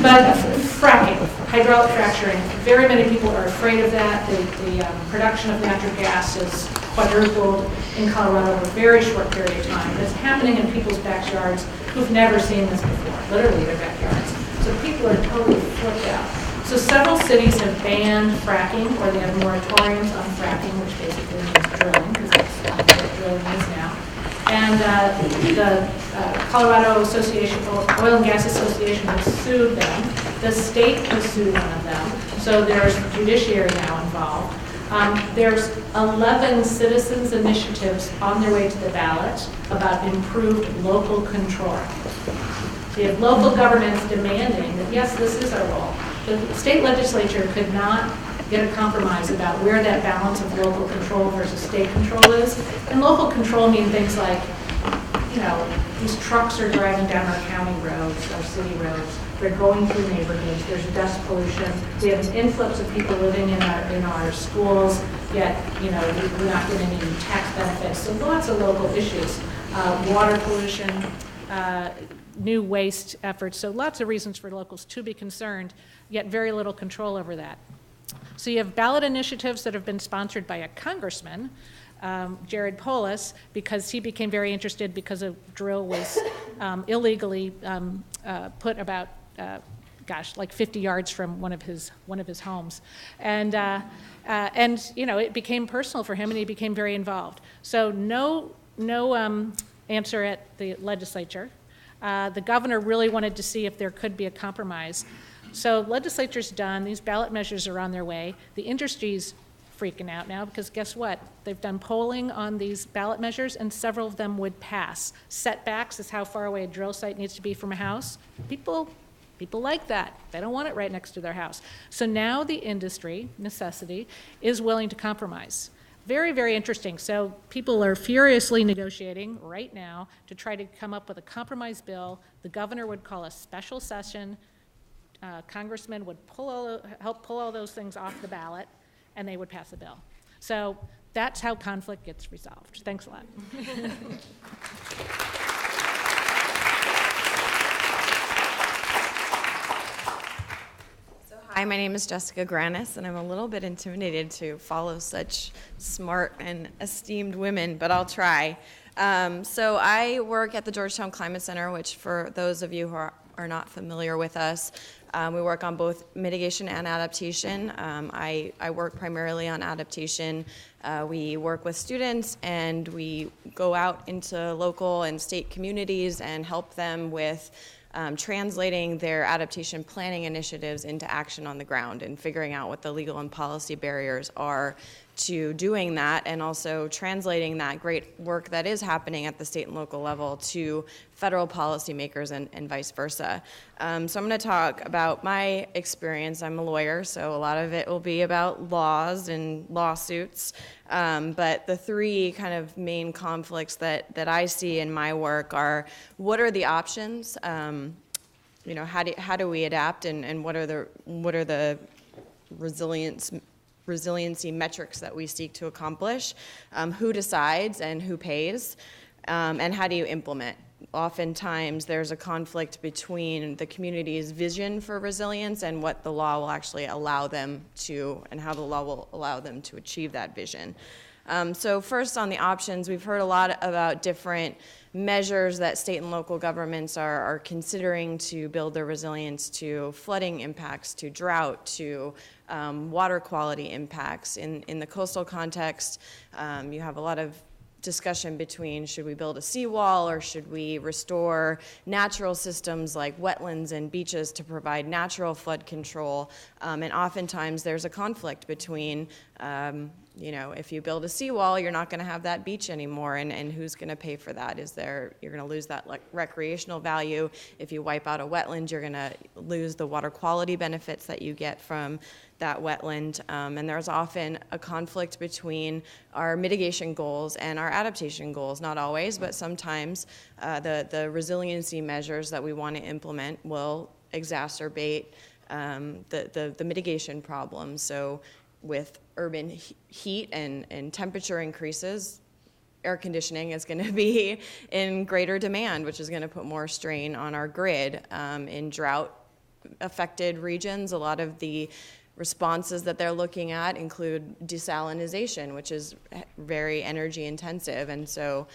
but fracking, hydraulic fracturing. Very many people are afraid of that. The production of natural gas is quadrupled in Colorado in a very short period of time. It's happening in people's backyards who've never seen this before, literally their backyards. So people are totally flipped out. So several cities have banned fracking, or they have moratoriums on fracking, which basically means drilling, because that's what drilling is now. And the Colorado Association, Oil and Gas Association has sued them. The state has sued one of them. So there's judiciary now involved. There's 11 citizens initiatives on their way to the ballot about improved local control. So you have local governments demanding that, yes, this is our role. The state legislature could not get a compromise about where that balance of local control versus state control is. And local control means things like these trucks are driving down our county roads, our city roads. They're going through neighborhoods. There's dust pollution. We have an influx of people living in our schools, yet, we're not getting any tax benefits. So lots of local issues. Water pollution, new waste efforts. So lots of reasons for locals to be concerned, yet very little control over that. So you have ballot initiatives that have been sponsored by a congressman, Jared Polis, because he became very interested because a drill was illegally put about, like 50 yards from one of his homes, and it became personal for him, and he became very involved. So no answer at the legislature. The governor really wanted to see if there could be a compromise. So legislature's done. These ballot measures are on their way. The industry's freaking out now because guess what? They've done polling on these ballot measures and several of them would pass. Setbacks is how far away a drill site needs to be from a house. People like that. They don't want it right next to their house. So now the industry, necessity, is willing to compromise. Very, very interesting. So people are furiously negotiating right now to try to come up with a compromise bill. The governor would call a special session. Congressmen would help pull all those things off the ballot, and they would pass a bill. So that's how conflict gets resolved. Thanks a lot. Hi, my name is Jessica Grannis, and I'm a little bit intimidated to follow such smart and esteemed women, but I'll try. So I work at the Georgetown Climate Center, which for those of you who are not familiar with us, we work on both mitigation and adaptation. I work primarily on adaptation. We work with students and we go out into local and state communities and help them with translating their adaptation planning initiatives into action on the ground and figuring out what the legal and policy barriers are to doing that, and also translating that great work that is happening at the state and local level to federal policymakers and vice versa. So I'm going to talk about my experience. I'm a lawyer, so a lot of it will be about laws and lawsuits. But the three kind of main conflicts that I see in my work are, what are the options? How do we adapt, and what are the resiliency metrics that we seek to accomplish? Who decides and who pays? And how do you implement? Oftentimes there's a conflict between the community's vision for resilience and what the law will actually allow them to, and how the law will allow them to achieve that vision. So first on the options, we've heard a lot about different measures that state and local governments are considering to build their resilience to flooding impacts, to drought, to water quality impacts. In the coastal context, you have a lot of discussion between, should we build a seawall or should we restore natural systems like wetlands and beaches to provide natural flood control? And oftentimes there's a conflict between, if you build a seawall, you're not going to have that beach anymore, and who's going to pay for that? You're going to lose that recreational value. If you wipe out a wetland, you're going to lose the water quality benefits that you get from that wetland. And there's often a conflict between our mitigation goals and our adaptation goals. Not always, but sometimes the resiliency measures that we want to implement will exacerbate the mitigation problems. So with urban heat and temperature increases, air conditioning is going to be in greater demand, which is going to put more strain on our grid. In drought-affected regions, a lot of the responses that they're looking at include desalinization, which is very energy intensive. And so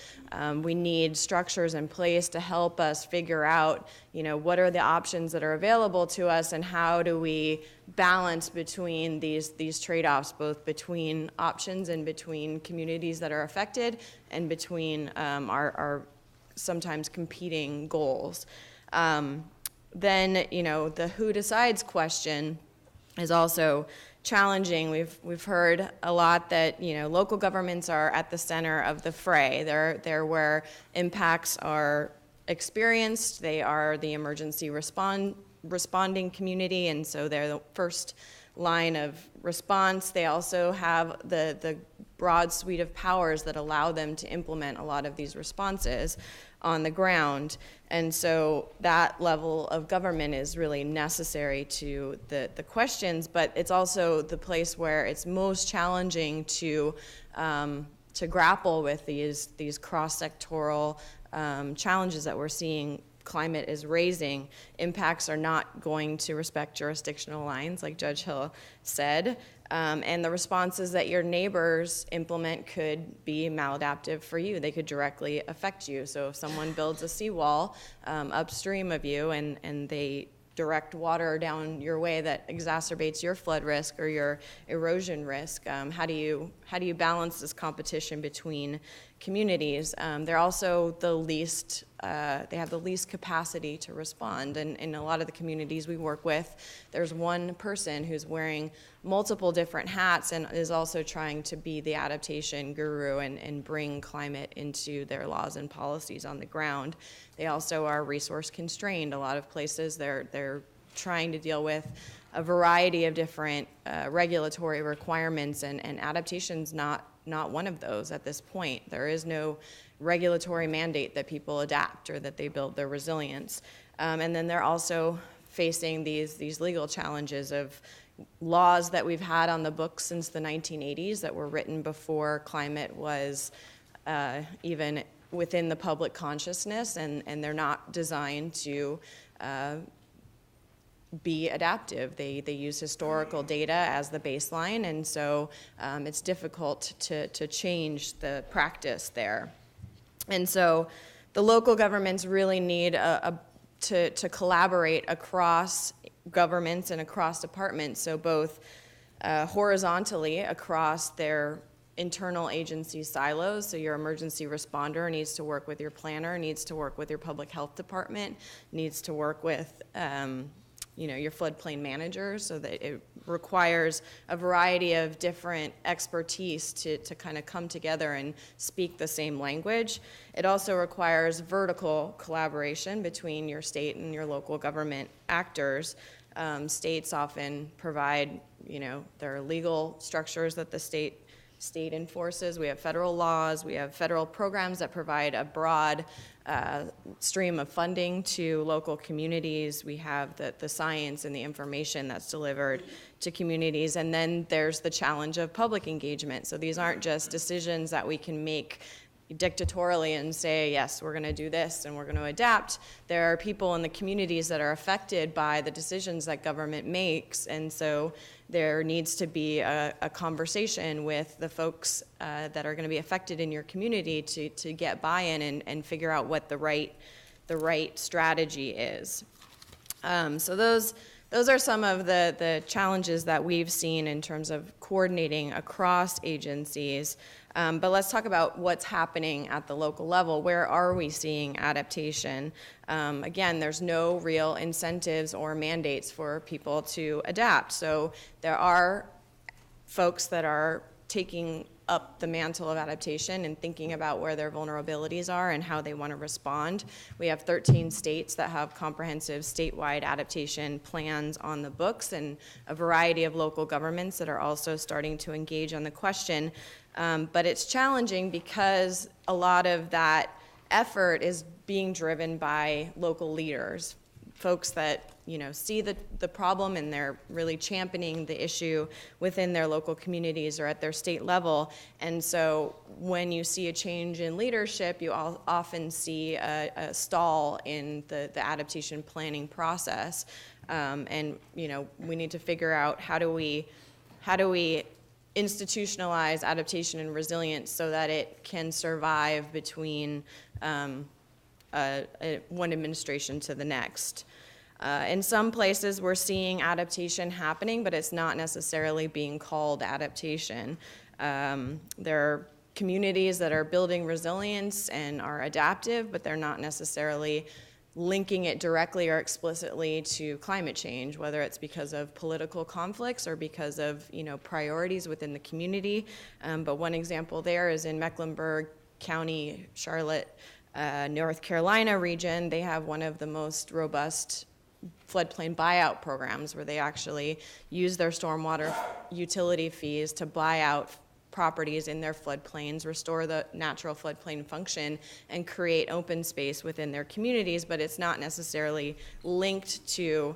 we need structures in place to help us figure out, what are the options that are available to us, and how do we balance between these trade-offs, both between options and between communities that are affected, and between our sometimes competing goals. Then, the who decides question is also challenging. We've heard a lot that local governments are at the center of the fray. They're where impacts are experienced. They are the emergency responding community, and so they're the first line of response. They also have the broad suite of powers that allow them to implement a lot of these responses on the ground. And so that level of government is really necessary to the questions, but it's also the place where it's most challenging to grapple with these cross-sectoral challenges that we're seeing climate is raising. Impacts are not going to respect jurisdictional lines, like Judge Hill said, and the responses that your neighbors implement could be maladaptive for you. They could directly affect you. So if someone builds a seawall upstream of you and they direct water down your way that exacerbates your flood risk or your erosion risk, how do you balance this competition between communities? They're also the least, they have the least capacity to respond. And in a lot of the communities we work with, there's one person who's wearing multiple different hats and is also trying to be the adaptation guru and bring climate into their laws and policies on the ground. They also are resource constrained. A lot of places they're trying to deal with a variety of different regulatory requirements, and adaptation's not one of those at this point. There is no regulatory mandate that people adapt or that they build their resilience. And then they're also facing these legal challenges of laws that we've had on the books since the 1980s that were written before climate was even within the public consciousness, and they're not designed to be adaptive. They use historical data as the baseline, and so it's difficult to change the practice there. And so the local governments really need to collaborate across governments and across departments, so both horizontally across their internal agency silos. So your emergency responder needs to work with your planner, needs to work with your public health department, needs to work with your floodplain manager, so that it requires a variety of different expertise to kind of come together and speak the same language. It also requires vertical collaboration between your state and your local government actors. States often provide, there are legal structures that the state enforces. We have federal laws. We have federal programs that provide a broad stream of funding to local communities. We have the science and the information that's delivered to communities. And then there's the challenge of public engagement. So these aren't just decisions that we can make dictatorially and say, yes, we're going to do this and we're going to adapt. There are people in the communities that are affected by the decisions that government makes, and so there needs to be a conversation with the folks that are going to be affected in your community to get buy-in and figure out what the right strategy is. So those are some of the challenges that we've seen in terms of coordinating across agencies. But let's talk about what's happening at the local level. Where are we seeing adaptation? Again, there's no real incentives or mandates for people to adapt. So there are folks that are taking up the mantle of adaptation and thinking about where their vulnerabilities are and how they want to respond. We have 13 states that have comprehensive statewide adaptation plans on the books, and a variety of local governments that are also starting to engage on the question. But it's challenging because a lot of that effort is being driven by local leaders, folks that see the problem and they're really championing the issue within their local communities or at their state level. And so when you see a change in leadership, you often see a stall in the adaptation planning process. And we need to figure out how do we institutionalize adaptation and resilience so that it can survive between one administration to the next. In some places, we're seeing adaptation happening, but it's not necessarily being called adaptation. There are communities that are building resilience and are adaptive, but they're not necessarily linking it directly or explicitly to climate change, whether it's because of political conflicts or because of priorities within the community. But one example there is in Mecklenburg County, Charlotte, North Carolina region. They have one of the most robust floodplain buyout programs where they actually use their stormwater utility fees to buy out properties in their floodplains, restore the natural floodplain function, and create open space within their communities, but it's not necessarily linked to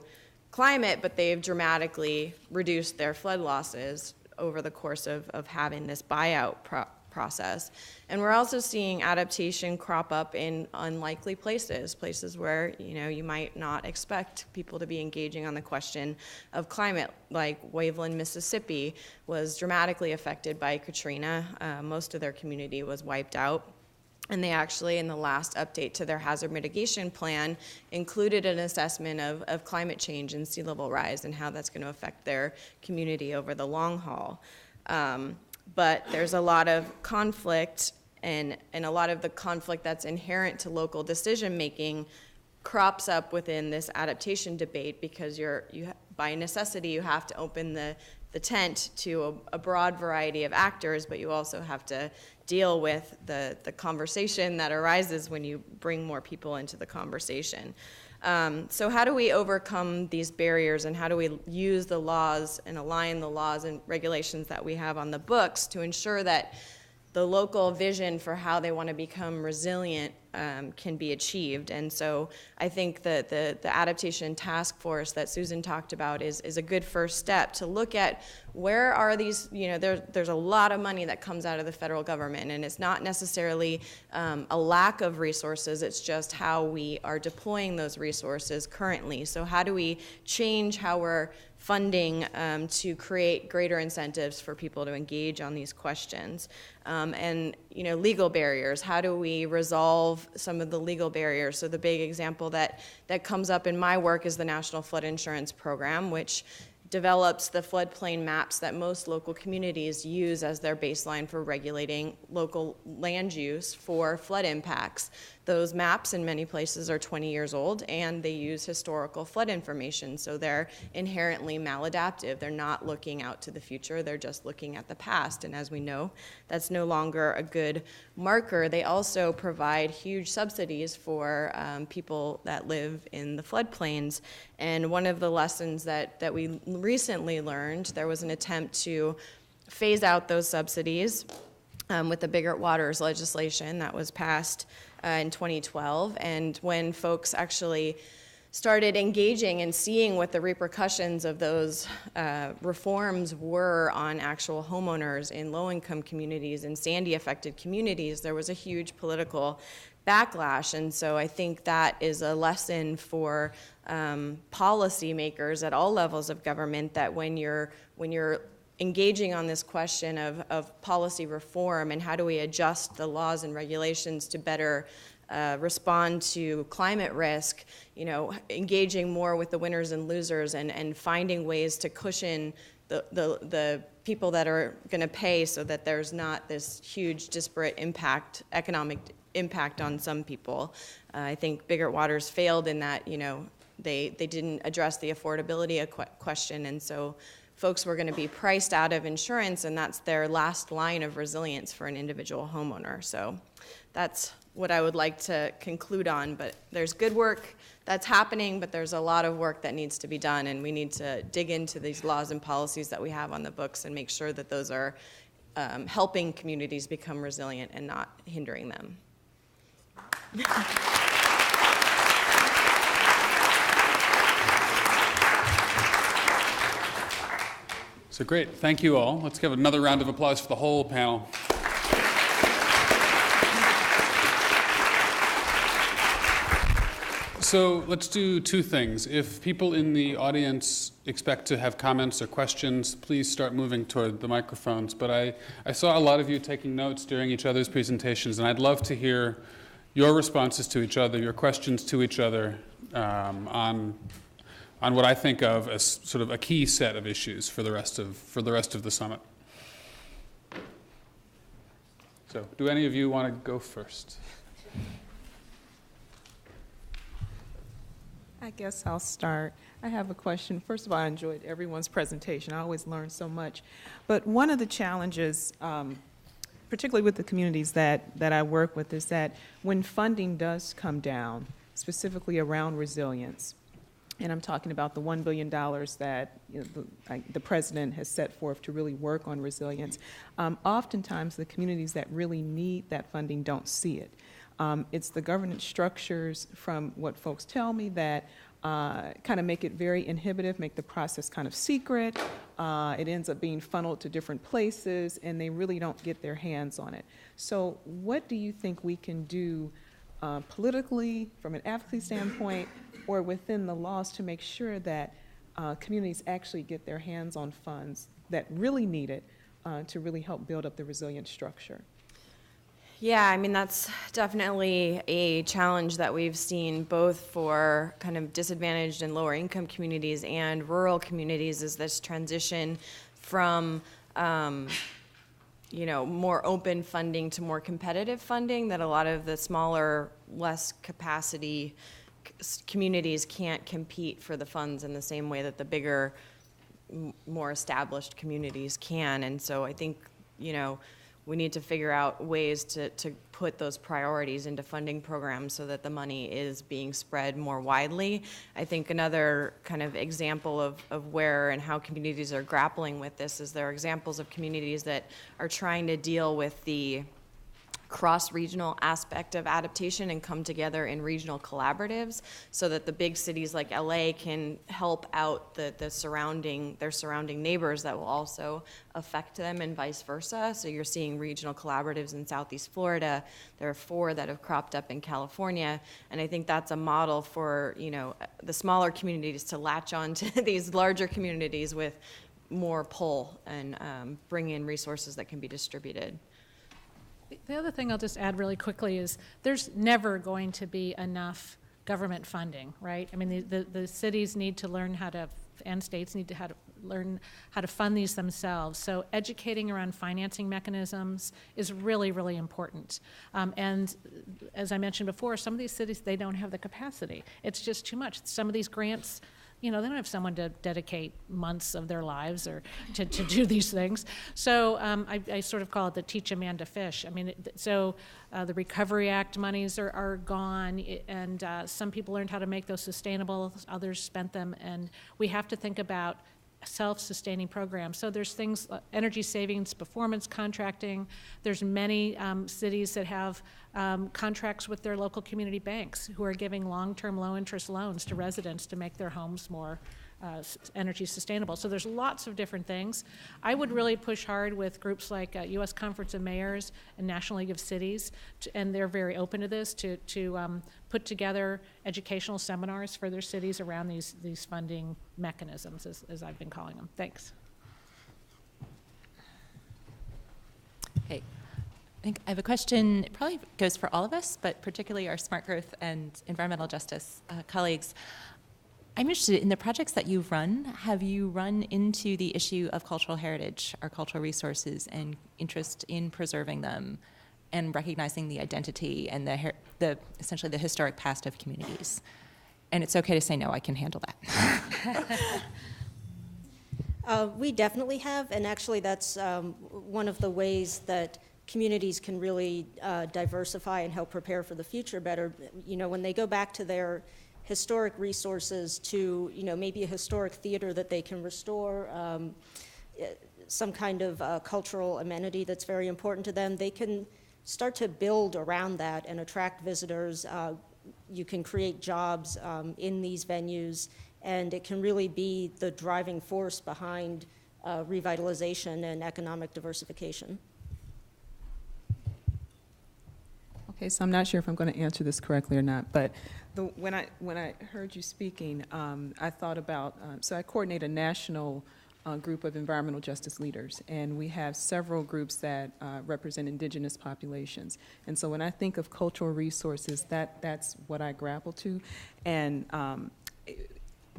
climate, but they've dramatically reduced their flood losses over the course of having this buyout process. And we're also seeing adaptation crop up in unlikely places where, you might not expect people to be engaging on the question of climate, like Waveland, Mississippi was dramatically affected by Katrina. Most of their community was wiped out. And they actually, in the last update to their hazard mitigation plan, included an assessment of climate change and sea level rise and how that's going to affect their community over the long haul. But there's a lot of conflict, and a lot of the conflict that's inherent to local decision making crops up within this adaptation debate, because by necessity you have to open the tent to a broad variety of actors, but you also have to deal with the conversation that arises when you bring more people into the conversation. So how do we overcome these barriers, and how do we use the laws and align the laws and regulations that we have on the books to ensure that the local vision for how they want to become resilient can be achieved? And so I think that the adaptation task force that Susan talked about is a good first step to look at where are these, there's a lot of money that comes out of the federal government, and it's not necessarily a lack of resources, it's just how we are deploying those resources currently. So how do we change how we're funding to create greater incentives for people to engage on these questions? And legal barriers, how do we resolve some of the legal barriers? So the big example that comes up in my work is the National Flood Insurance Program, which develops the floodplain maps that most local communities use as their baseline for regulating local land use for flood impacts. Those maps in many places are 20 years old, and they use historical flood information, so they're inherently maladaptive. They're not looking out to the future, they're just looking at the past, and as we know, that's no longer a good marker. They also provide huge subsidies for people that live in the floodplains, and one of the lessons that we recently learned, there was an attempt to phase out those subsidies with the Biggert Waters legislation that was passed in 2012, and when folks actually started engaging and seeing what the repercussions of those reforms were on actual homeowners in low-income communities and Sandy-affected communities, there was a huge political backlash. And so I think that is a lesson for policymakers at all levels of government, that when you're engaging on this question of policy reform and how do we adjust the laws and regulations to better respond to climate risk, engaging more with the winners and losers and finding ways to cushion the people that are going to pay, so that there's not this huge disparate economic impact on some people. I think Biggert Waters failed in that, they didn't address the affordability question, and so folks were going to be priced out of insurance, and that's their last line of resilience for an individual homeowner. So that's what I would like to conclude on. But there's good work that's happening, but there's a lot of work that needs to be done, and we need to dig into these laws and policies that we have on the books and make sure that those are helping communities become resilient and not hindering them. So great, thank you all. Let's give another round of applause for the whole panel. So let's do two things. If people in the audience expect to have comments or questions, please start moving toward the microphones. But I saw a lot of you taking notes during each other's presentations, and I'd love to hear your responses to each other, your questions to each other on what I think of as sort of a key set of issues for the rest of the summit. So, do any of you want to go first? I guess I'll start. I have a question. First of all, I enjoyed everyone's presentation. I always learn so much. But one of the challenges, particularly with the communities that I work with, is that when funding does come down, specifically around resilience, And I'm talking about the $1 billion that the president has set forth to really work on resilience. Oftentimes, the communities that really need that funding don't see it. It's the governance structures, from what folks tell me, that kind of make it very inhibitive, make the process kind of secret. It ends up being funneled to different places, and they really don't get their hands on it. So what do you think we can do politically, from an advocacy standpoint, or within the laws to make sure that communities actually get their hands on funds that really need it to really help build up the resilient structure? Yeah, I mean, that's definitely a challenge that we've seen both for kind of disadvantaged and lower income communities and rural communities, is this transition from more open funding to more competitive funding, that a lot of the smaller, less capacity communities can't compete for the funds in the same way that the bigger, more established communities can. And so I think, we need to figure out ways to put those priorities into funding programs so that the money is being spread more widely. I think another kind of example of where and how communities are grappling with this is there are examples of communities that are trying to deal with the cross-regional aspect of adaptation and come together in regional collaboratives so that the big cities like LA can help out their surrounding neighbors that will also affect them, and vice versa. So you're seeing regional collaboratives in Southeast Florida. There are 4 that have cropped up in California, and I think that's a model for the smaller communities to latch on to these larger communities with more pull and bring in resources that can be distributed. The other thing I'll just add really quickly is there's never going to be enough government funding, right? I mean, the cities need to learn how to, and states need to learn how to fund these themselves. So educating around financing mechanisms is really, really important. And as I mentioned before, some of these cities, they don't have the capacity. It's just too much. Some of these grants, they don't have someone to dedicate months of their lives or to do these things. So I sort of call it the teach a man to fish. I mean, the Recovery Act monies are gone, and some people learned how to make those sustainable, others spent them, and we have to think about self-sustaining programs. So there's things, energy savings, performance contracting. There's many cities that have contracts with their local community banks who are giving long-term low-interest loans to residents to make their homes more energy sustainable. So there's lots of different things. I would really push hard with groups like U.S. Conference of Mayors and National League of Cities, and they're very open to this, to put together educational seminars for their cities around these funding mechanisms, as I've been calling them. Thanks. Okay. I think I have a question. It probably goes for all of us, but particularly our smart growth and environmental justice colleagues. I'm interested in the projects that you've run. Have you run into the issue of cultural heritage, our cultural resources, and interest in preserving them and recognizing the identity and essentially the historic past of communities? And it's okay to say no, I can handle that. We definitely have, and actually that's one of the ways that communities can really diversify and help prepare for the future better. When they go back to their historic resources, to maybe a historic theater that they can restore, some kind of cultural amenity that's very important to them, they can start to build around that and attract visitors. You can create jobs in these venues, and it can really be the driving force behind revitalization and economic diversification. Okay, so I'm not sure if I'm going to answer this correctly or not, but when I heard you speaking, I thought about, so I coordinate a national group of environmental justice leaders, and we have several groups that represent indigenous populations. And so when I think of cultural resources, that's what I grapple to. And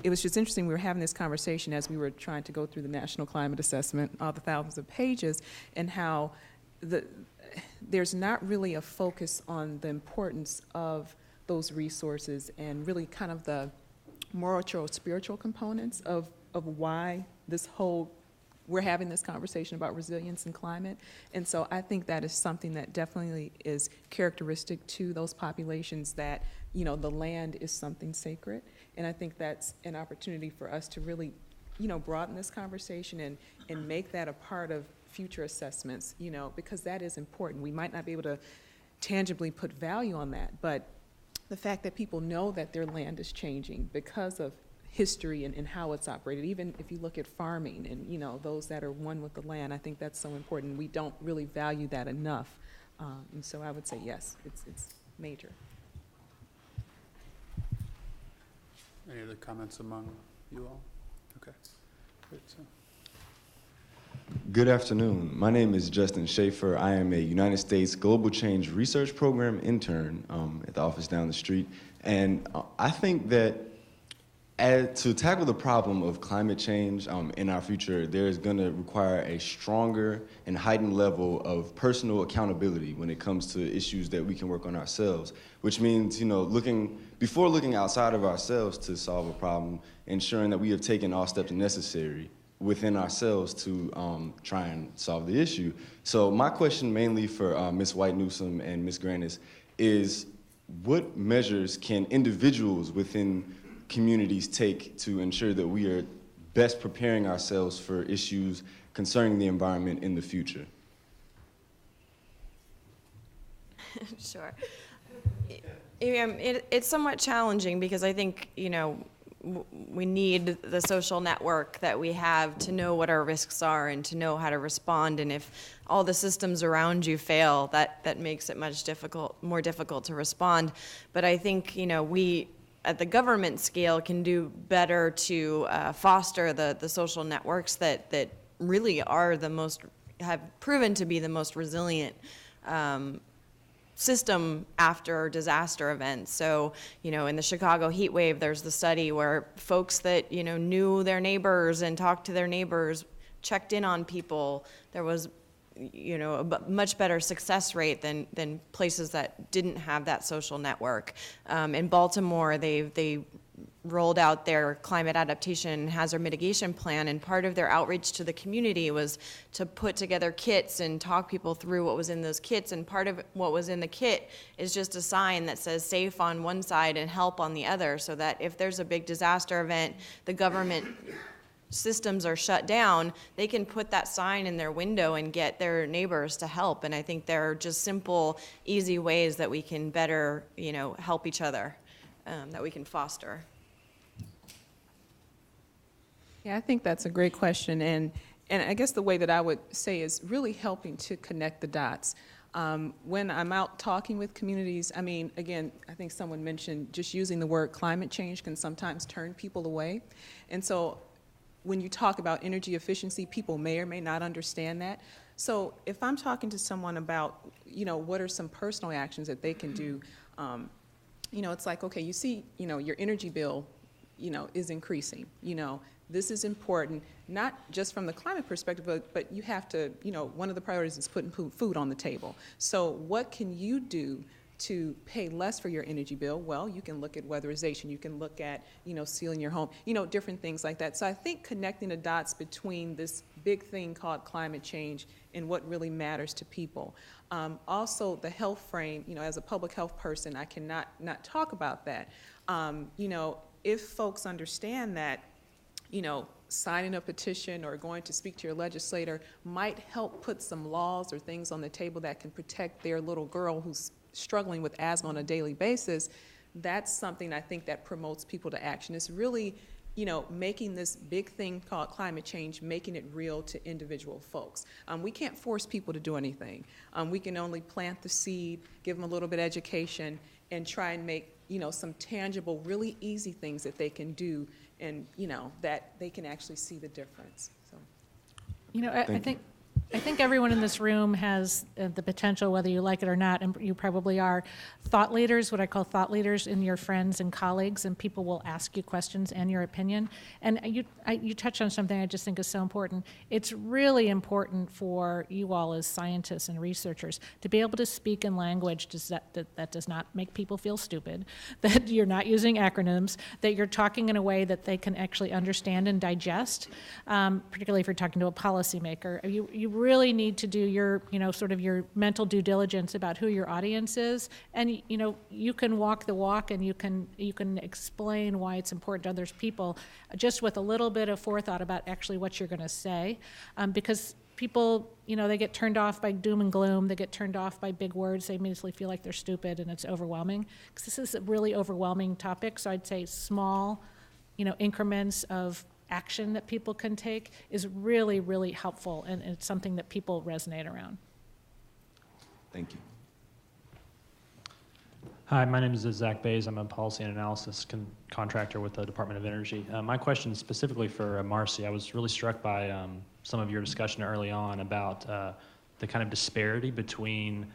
it was just interesting, we were having this conversation as we were trying to go through the National Climate Assessment, all the thousands of pages, and how there's not really a focus on the importance of those resources and really kind of the moral or spiritual components of why this whole we're having this conversation about resilience and climate. And so I think that is something that definitely is characteristic to those populations, that, you know, the land is something sacred. And I think that's an opportunity for us to really, you know, broaden this conversation and make that a part of future assessments, you know, because that is important. We might not be able to tangibly put value on that, but the fact that people know that their land is changing because of history and how it's operated, even if you look at farming and, you know, those that are one with the land, I think that's so important. We don't really value that enough. And so I would say, yes, it's major. Any other comments among you all? Okay, great. So. Good afternoon. My name is Justin Schaefer. I am a United States Global Change Research Program intern at the office down the street. And I think that to tackle the problem of climate change in our future, there is going to require a stronger and heightened level of personal accountability when it comes to issues that we can work on ourselves, which means, you know, before looking outside of ourselves to solve a problem, ensuring that we have taken all steps necessary within ourselves to try and solve the issue. So my question mainly for Ms. White-Newsome and Ms. Grannis is, what measures can individuals within communities take to ensure that we are best preparing ourselves for issues concerning the environment in the future? Sure. It's somewhat challenging because I think, you know, we need the social network that we have to know what our risks are and to know how to respond. And if all the systems around you fail, that makes it much more difficult to respond. But I think, you know, we at the government scale can do better to foster the social networks that really are have proven to be the most resilient system after disaster events. So, you know, in the Chicago heat wave, there's the study where folks that, you know, knew their neighbors and talked to their neighbors, checked in on people. There was, you know, a much better success rate than places that didn't have that social network. In Baltimore, they rolled out their climate adaptation hazard mitigation plan, and part of their outreach to the community was to put together kits and talk people through what was in those kits. And part of what was in the kit is just a sign that says safe on one side and help on the other, so that if there's a big disaster event, the government systems are shut down, they can put that sign in their window and get their neighbors to help. And I think there are just simple, easy ways that we can better, you know, help each other, that we can foster. Yeah, I think that's a great question, and I guess the way that I would say is really helping to connect the dots. When I'm out talking with communities, I mean, again, I think someone mentioned just using the word climate change can sometimes turn people away. And so when you talk about energy efficiency, people may or may not understand that. So if I'm talking to someone about, you know, what are some personal actions that they can do, you know, it's like, okay, you see, you know, your energy bill, you know, is increasing, you know. This is important, not just from the climate perspective, but you have to, you know, one of the priorities is putting food on the table. So what can you do to pay less for your energy bill? Well, you can look at weatherization. You can look at, you know, sealing your home, you know, different things like that. So I think connecting the dots between this big thing called climate change and what really matters to people. Also, the health frame, you know, as a public health person, I cannot not talk about that. You know, if folks understand that, you know, signing a petition or going to speak to your legislator might help put some laws or things on the table that can protect their little girl who's struggling with asthma on a daily basis, that's something I think that promotes people to action. It's really, you know, making this big thing called climate change, making it real to individual folks. We can't force people to do anything. We can only plant the seed, give them a little bit of education, and try and make, you know, some tangible, really easy things that they can do, and, you know, that they can actually see the difference. So, You know, I think, I think everyone in this room has the potential, whether you like it or not, and you probably are, thought leaders, what I call thought leaders in your friends and colleagues, and people will ask you questions and your opinion. And you touched on something I just think is so important. It's really important for you all as scientists and researchers to be able to speak in language that does not make people feel stupid, that you're not using acronyms, that you're talking in a way that they can actually understand and digest, particularly if you're talking to a policymaker. You really need to do your, sort of your mental due diligence about who your audience is, and you can walk the walk, and you can explain why it's important to other people, just with a little bit of forethought about actually what you're going to say, because people, they get turned off by doom and gloom, they get turned off by big words, they immediately feel like they're stupid and it's overwhelming, because this is a really overwhelming topic. So I'd say small, increments of action that people can take is really, really helpful, and it's something that people resonate around. Thank you. Hi, my name is Zach Bays. I'm a policy and analysis contractor with the Department of Energy. My question is specifically for Marcy. I was really struck by some of your discussion early on about the kind of disparity between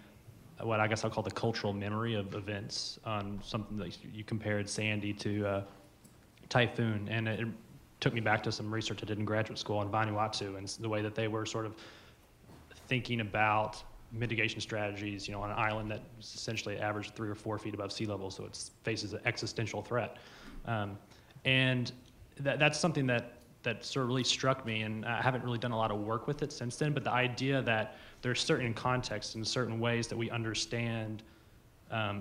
what I guess I'll call the cultural memory of events on something that you compared Sandy to Typhoon, and it took me back to some research I did in graduate school on Vanuatu and the way that they were sort of thinking about mitigation strategies, on an island that essentially averaged 3 or 4 feet above sea level, so it faces an existential threat. And that's something that sort of really struck me, and I haven't really done a lot of work with it since then, but the idea that there's certain contexts and certain ways that we understand,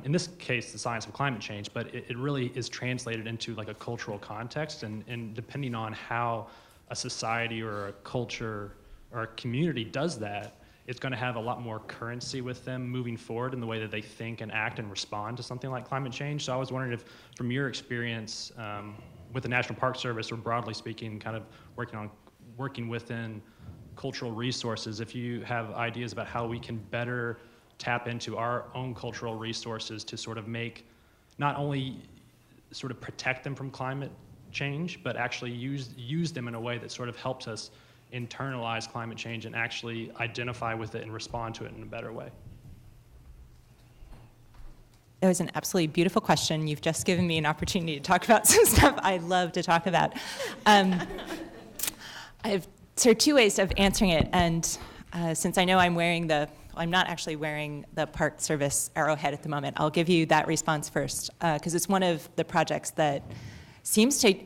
in this case, the science of climate change, but it really is translated into like a cultural context, and depending on how a society or a culture or a community does that, it's going to have a lot more currency with them moving forward in the way that they think and act and respond to something like climate change. So I was wondering if, from your experience with the National Park Service, or broadly speaking, kind of working within cultural resources, if you have ideas about how we can better tap into our own cultural resources to sort of make, not only sort of protect them from climate change, but actually use them in a way that sort of helps us internalize climate change and actually identify with it and respond to it in a better way. That was an absolutely beautiful question. You've just given me an opportunity to talk about some stuff I love to talk about. I have sort of 2 ways of answering it, and since I know I'm not actually wearing the Park Service arrowhead at the moment, I'll give you that response first, because it's one of the projects that seems to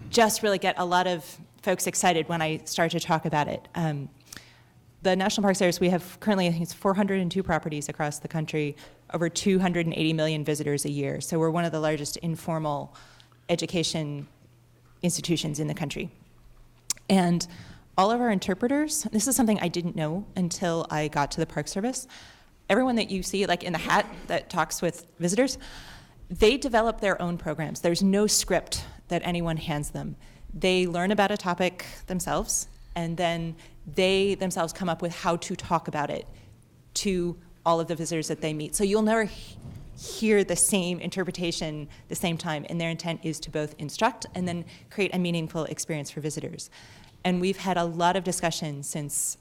just really get a lot of folks excited when I start to talk about it. The National Park Service, we have currently, I think it's 402 properties across the country, over 280 million visitors a year. So we're one of the largest informal education institutions in the country. And all of our interpreters, this is something I didn't know until I got to the Park Service. Everyone that you see, like in the hat that talks with visitors, they develop their own programs. There's no script that anyone hands them. They learn about a topic themselves, and then they themselves come up with how to talk about it to all of the visitors that they meet. So you'll never hear the same interpretation the same time, and their intent is to both instruct and then create a meaningful experience for visitors. And we've had a lot of discussion since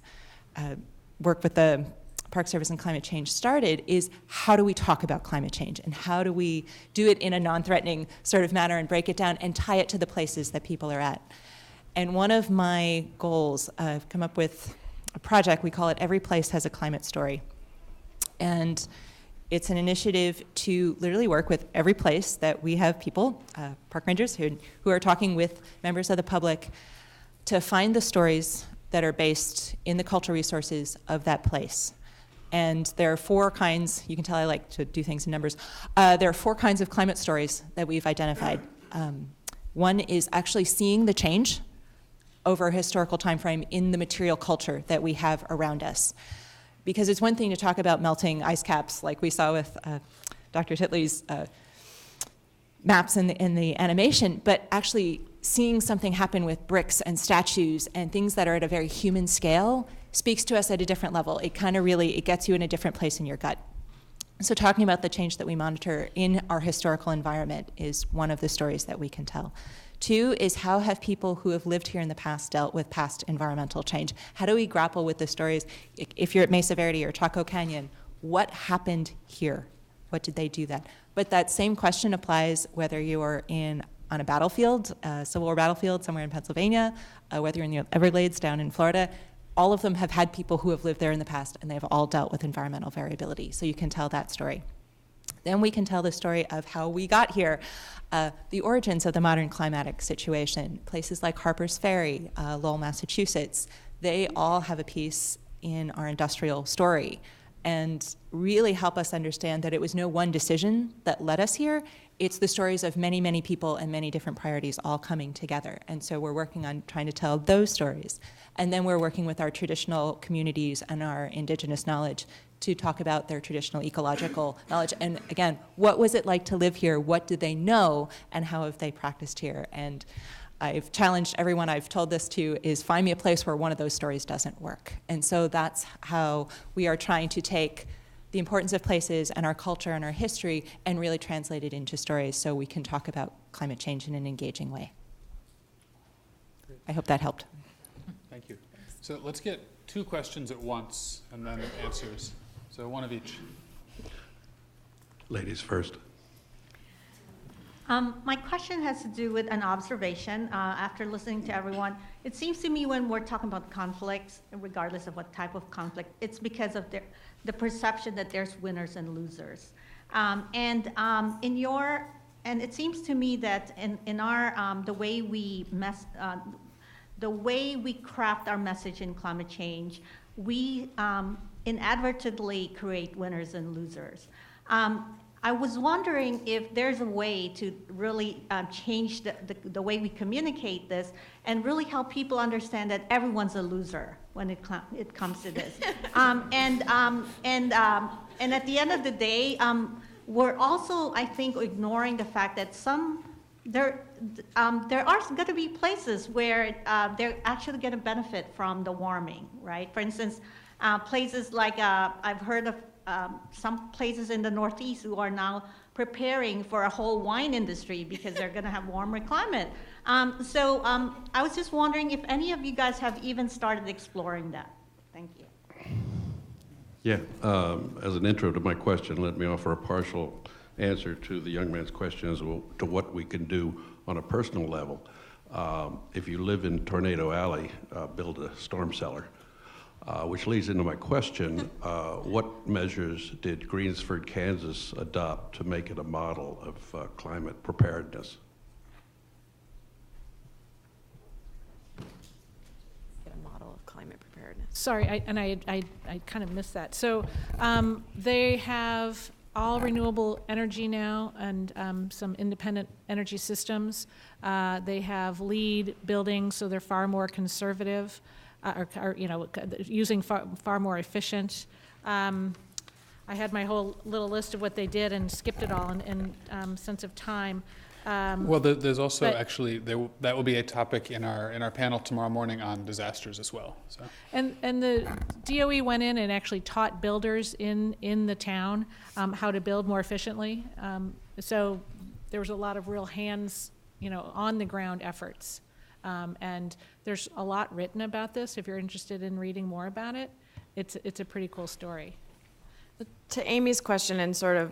work with the Park Service and climate change started, is how do we talk about climate change, and how do we do it in a non-threatening sort of manner and break it down and tie it to the places that people are at. And one of my goals, I've come up with a project, we call it Every Place Has a Climate Story. And it's an initiative to literally work with every place that we have people, park rangers, who are talking with members of the public to find the stories that are based in the cultural resources of that place. And there are 4 kinds, you can tell I like to do things in numbers. There are 4 kinds of climate stories that we've identified. One is actually seeing the change over a historical time frame in the material culture that we have around us. Because it's one thing to talk about melting ice caps like we saw with Dr. Titley's maps in the animation, but actually seeing something happen with bricks and statues and things that are at a very human scale speaks to us at a different level. It kind of really, it gets you in a different place in your gut. So talking about the change that we monitor in our historical environment is one of the stories that we can tell. Two is how have people who have lived here in the past dealt with past environmental change? How do we grapple with the stories? If you're at Mesa Verde or Chaco Canyon, what happened here? What did they do then? But that same question applies whether you are on a battlefield, a Civil War battlefield somewhere in Pennsylvania, whether you're in the Everglades down in Florida. All of them have had people who have lived there in the past, and they've all dealt with environmental variability. So you can tell that story. Then we can tell the story of how we got here, the origins of the modern climatic situation. Places like Harper's Ferry, Lowell, Massachusetts, they all have a piece in our industrial story and really help us understand that it was no one decision that led us here. It's the stories of many, many people and many different priorities all coming together. And so we're working on trying to tell those stories. And then we're working with our traditional communities and our indigenous knowledge to talk about their traditional ecological knowledge. And again, what was it like to live here? What did they know? And how have they practiced here? And I've challenged everyone I've told this to is find me a place where one of those stories doesn't work. And so that's how we are trying to take the importance of places and our culture and our history and really translate it into stories so we can talk about climate change in an engaging way. I hope that helped. Thank you. So let's get 2 questions at once and then answers. So one of each. Ladies first. My question has to do with an observation. After listening to everyone, it seems to me when we're talking about conflicts, regardless of what type of conflict, it's because of the perception that there's winners and losers. And it seems to me that in our the way we craft our message in climate change, we inadvertently create winners and losers. I was wondering if there's a way to really change the way we communicate this and really help people understand that everyone's a loser when it comes to this. And at the end of the day, we're also, I think, ignoring the fact that there are going to be places where they're actually going to benefit from the warming, right? For instance, places like I've heard of some places in the Northeast who are now preparing for a whole wine industry because they're going to have warmer climate. So I was just wondering if any of you guys have even started exploring that. Thank you. Yeah, as an intro to my question, let me offer a partial answer to the young man's question as to what we can do on a personal level. If you live in Tornado Alley, build a storm cellar. Which leads into my question, what measures did Greensford, Kansas adopt to make it a model of climate preparedness? Get a model of climate preparedness. Sorry, I kind of missed that. So they have all renewable energy now and some independent energy systems. They have LEED buildings, so they're far more conservative. Or using far more efficient. I had my whole little list of what they did and skipped it all in sense of time. Well, there's also actually that will be a topic in our panel tomorrow morning on disasters as well. So. And the DOE went in and actually taught builders in the town how to build more efficiently. So there was a lot of real hands, on the ground efforts. And there's a lot written about this. If you're interested in reading more about it, it's a pretty cool story. To Amy's question and sort of,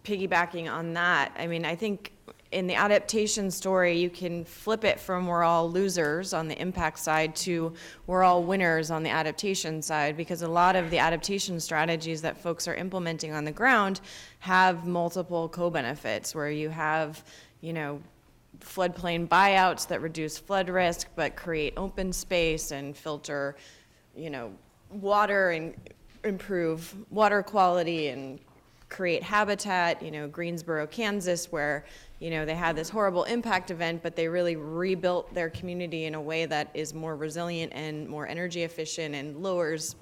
piggybacking on that, I mean, I think in the adaptation story, you can flip it from we're all losers on the impact side to we're all winners on the adaptation side, because a lot of the adaptation strategies that folks are implementing on the ground have multiple co-benefits where you have, floodplain buyouts that reduce flood risk but create open space and filter, water and improve water quality and create habitat. Greensboro, Kansas, where they had this horrible impact event, but they really rebuilt their community in a way that is more resilient and more energy efficient and lowers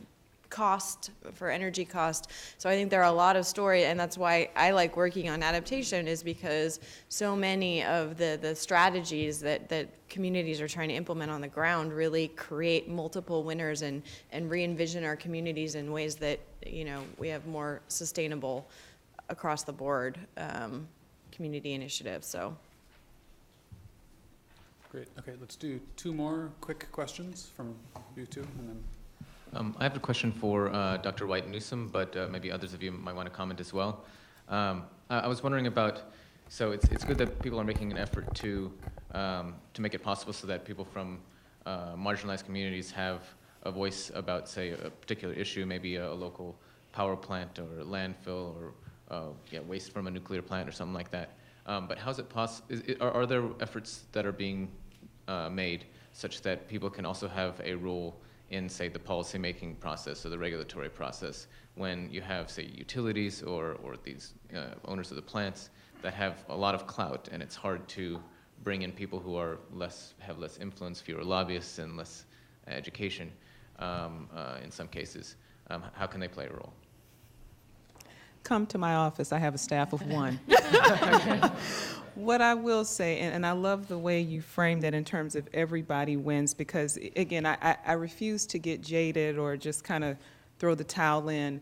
cost for energy cost. So I think there are a lot of stories, and that's why I like working on adaptation, is because so many of the strategies that communities are trying to implement on the ground really create multiple winners and re-envision our communities in ways that we have more sustainable across the board community initiatives. So Great. Okay, let's do two more quick questions from you two, and then. I have a question for Dr. White-Newsome, but maybe others of you might want to comment as well. I was wondering about, so it's good that people are making an effort to make it possible so that people from marginalized communities have a voice about, say, a particular issue, maybe a local power plant or a landfill or waste from a nuclear plant or something like that. But how is it possible? Are there efforts that are being made such that people can also have a role in, say, the policymaking process or the regulatory process when you have, say, utilities or these owners of the plants that have a lot of clout, and it's hard to bring in people who are have less influence, fewer lobbyists, and less education in some cases? How can they play a role? Come to my office. I have a staff of one. What I will say, and I love the way you framed that in terms of everybody wins, because, again, I refuse to get jaded or just kind of throw the towel in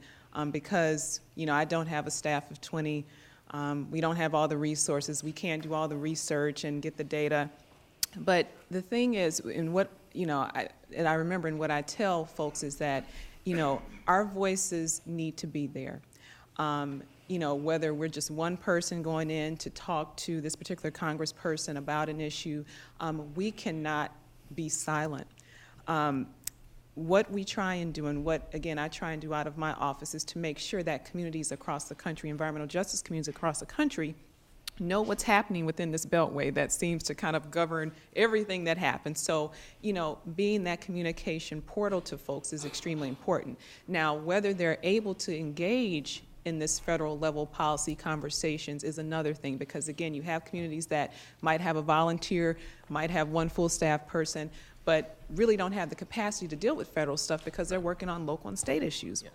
because, I don't have a staff of 20. We don't have all the resources. We can't do all the research and get the data. But the thing is, and what, I remember and what I tell folks is that, our voices need to be there. Whether we're just one person going in to talk to this particular congressperson about an issue, we cannot be silent. What we try and do, and what, again, I try and do out of my office, is to make sure that communities across the country, environmental justice communities across the country, know what's happening within this beltway that seems to kind of govern everything that happens. So, being that communication portal to folks is extremely important. Now, whether they're able to engage in this federal level policy conversations is another thing, because, again, you have communities that might have a volunteer, might have one full staff person, but really don't have the capacity to deal with federal stuff because they're working on local and state issues. Yeah.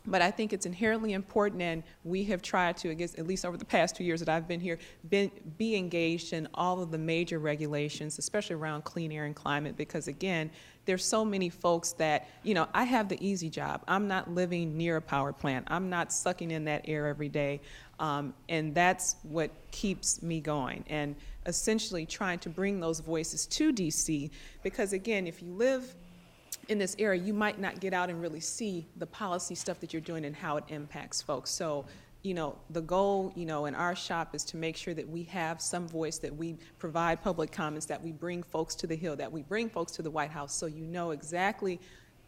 But I think it's inherently important, and we have tried to, I guess, at least over the past 2 years that I've been here, be engaged in all of the major regulations, especially around clean air and climate, because, again, there's so many folks that, I have the easy job. I'm not living near a power plant. I'm not sucking in that air every day, and that's what keeps me going. And essentially trying to bring those voices to DC, because, again, if you live in this area, you might not get out and really see the policy stuff that you're doing and how it impacts folks. So, the goal, in our shop is to make sure that we have some voice, that we provide public comments, that we bring folks to the Hill, that we bring folks to the White House, so exactly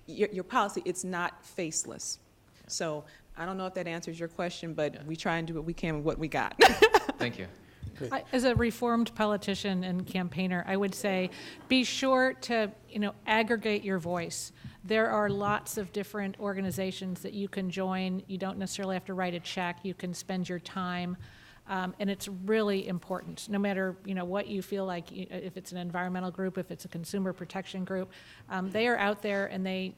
your policy, it's not faceless. So I don't know if that answers your question, but we try and do what we can with what we got. Thank you. As a reformed politician and campaigner, I would say be sure to, aggregate your voice. There are lots of different organizations that you can join. You don't necessarily have to write a check. You can spend your time, and it's really important. No matter, what you feel like, if it's an environmental group, if it's a consumer protection group, they are out there, and they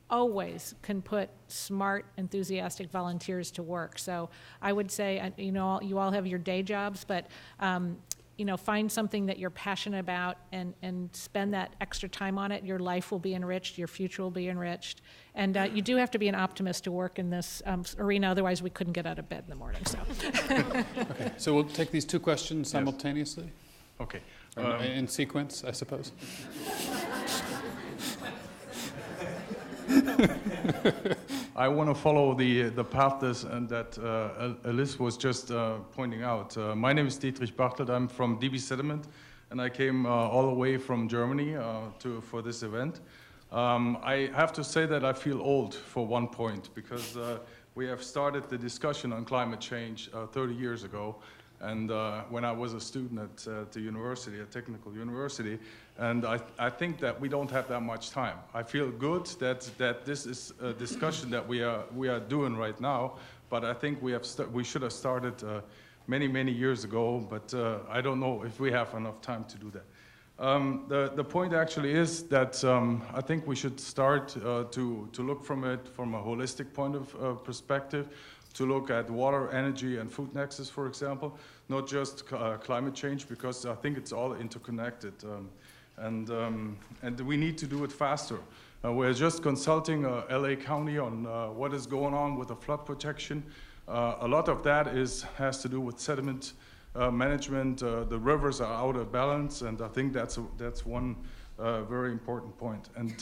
always can put smart, enthusiastic volunteers to work. So I would say, you all have your day jobs, but find something that you're passionate about and spend that extra time on it. Your life will be enriched, your future will be enriched. And you do have to be an optimist to work in this arena, otherwise we couldn't get out of bed in the morning. So. Okay, so we'll take these two questions simultaneously. Okay. In sequence, I suppose. I want to follow the path that Alice was just pointing out. My name is Dietrich Bartelt. I'm from DB Sediment, and I came all the way from Germany for this event. I have to say that I feel old for one point, because we have started the discussion on climate change 30 years ago, and when I was a student at the university, a technical university, and I think that we don't have that much time. I feel good that this is a discussion that we are doing right now, but I think we should have started many years ago, but I don't know if we have enough time to do that. The point actually is that I think we should start to look from it from a holistic point of perspective, to look at water, energy, and food nexus, for example, not just climate change, because I think it's all interconnected. And we need to do it faster. We're just consulting LA County on what is going on with the flood protection. A lot of that has to do with sediment management. The rivers are out of balance, and I think that's one very important point. And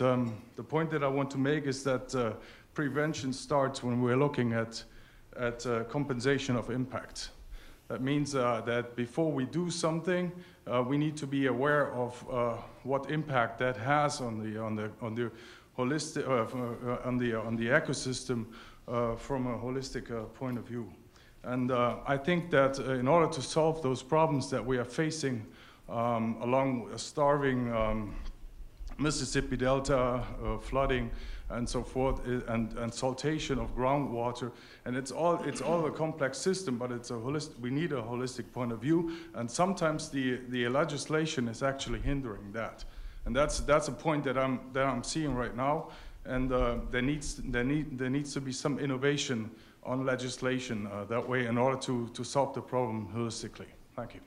the point that I want to make is that prevention starts when we're looking at compensation of impact. That means that before we do something, we need to be aware of what impact that has on the holistic on the ecosystem from a holistic point of view. And I think that in order to solve those problems that we are facing along a starving Mississippi Delta, flooding, and so forth, and saltation of groundwater, and it's all a complex system, but it's a holistic. We need a holistic point of view, and sometimes the legislation is actually hindering that, and that's a point that I'm seeing right now, and there needs to be some innovation on legislation that way in order to solve the problem holistically. Thank you.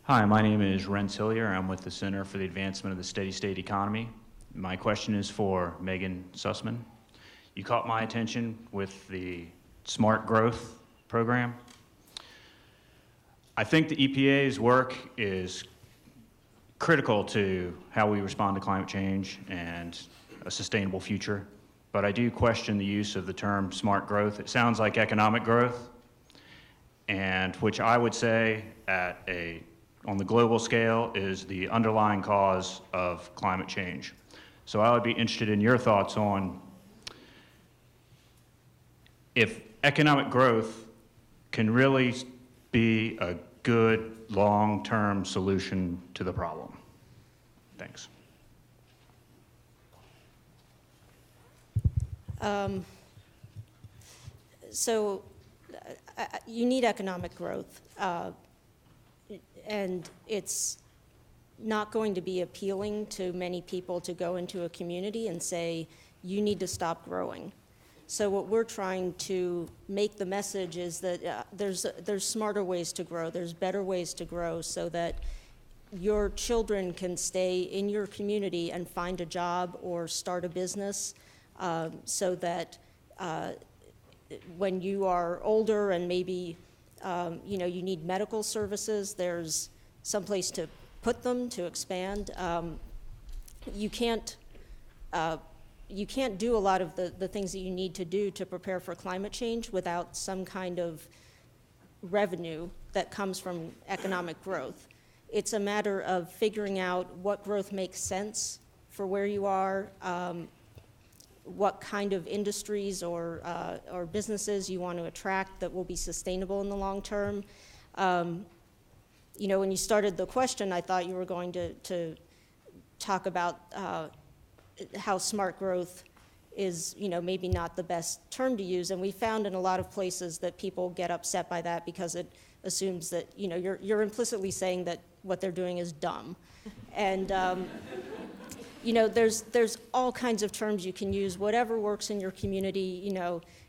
Hi, my name is Ren Sillier. I'm with the Center for the Advancement of the Steady State Economy. My question is for Megan Susman. You caught my attention with the Smart Growth program. I think the EPA's work is critical to how we respond to climate change and a sustainable future, but I do question the use of the term smart growth. It sounds like economic growth, and which I would say on the global scale is the underlying cause of climate change. So I would be interested in your thoughts on if economic growth can really be a good long-term solution to the problem. Thanks. So you need economic growth. And it's not going to be appealing to many people to go into a community and say, you need to stop growing. So what we're trying to make the message is that there's smarter ways to grow, there's better ways to grow so that your children can stay in your community and find a job or start a business so that when you are older and maybe you need medical services, there's some place to put them, to expand. You can't do a lot of the things that you need to do to prepare for climate change without some kind of revenue that comes from economic growth. It's a matter of figuring out what growth makes sense for where you are, what kind of industries or businesses you want to attract that will be sustainable in the long term. When you started the question, I thought you were going to talk about how smart growth is, maybe not the best term to use, and we found in a lot of places that people get upset by that because it assumes that, you're implicitly saying that what they're doing is dumb. And there's all kinds of terms you can use, whatever works in your community.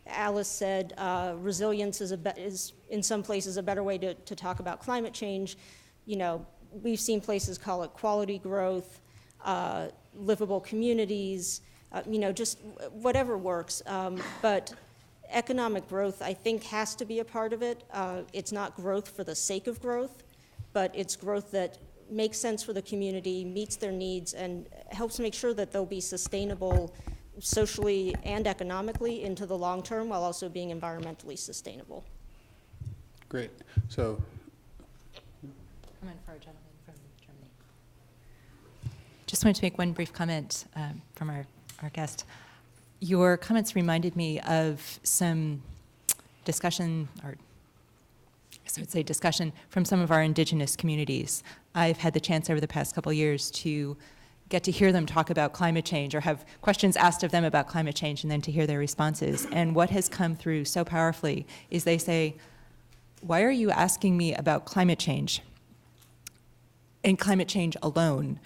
Alice said resilience is in some places a better way to talk about climate change. We've seen places call it quality growth, livable communities, just whatever works. But economic growth, I think, has to be a part of it. It's not growth for the sake of growth, but it's growth that makes sense for the community, meets their needs, and helps make sure that they'll be sustainable socially and economically into the long term while also being environmentally sustainable. Great. So, comment for a gentleman from Germany. Just wanted to make one brief comment from our guest. Your comments reminded me of some discussion, or I would say discussion, from some of our indigenous communities. I've had the chance over the past couple of years to get to hear them talk about climate change or have questions asked of them about climate change and then to hear their responses. And what has come through so powerfully is they say, why are you asking me about climate change and climate change alone?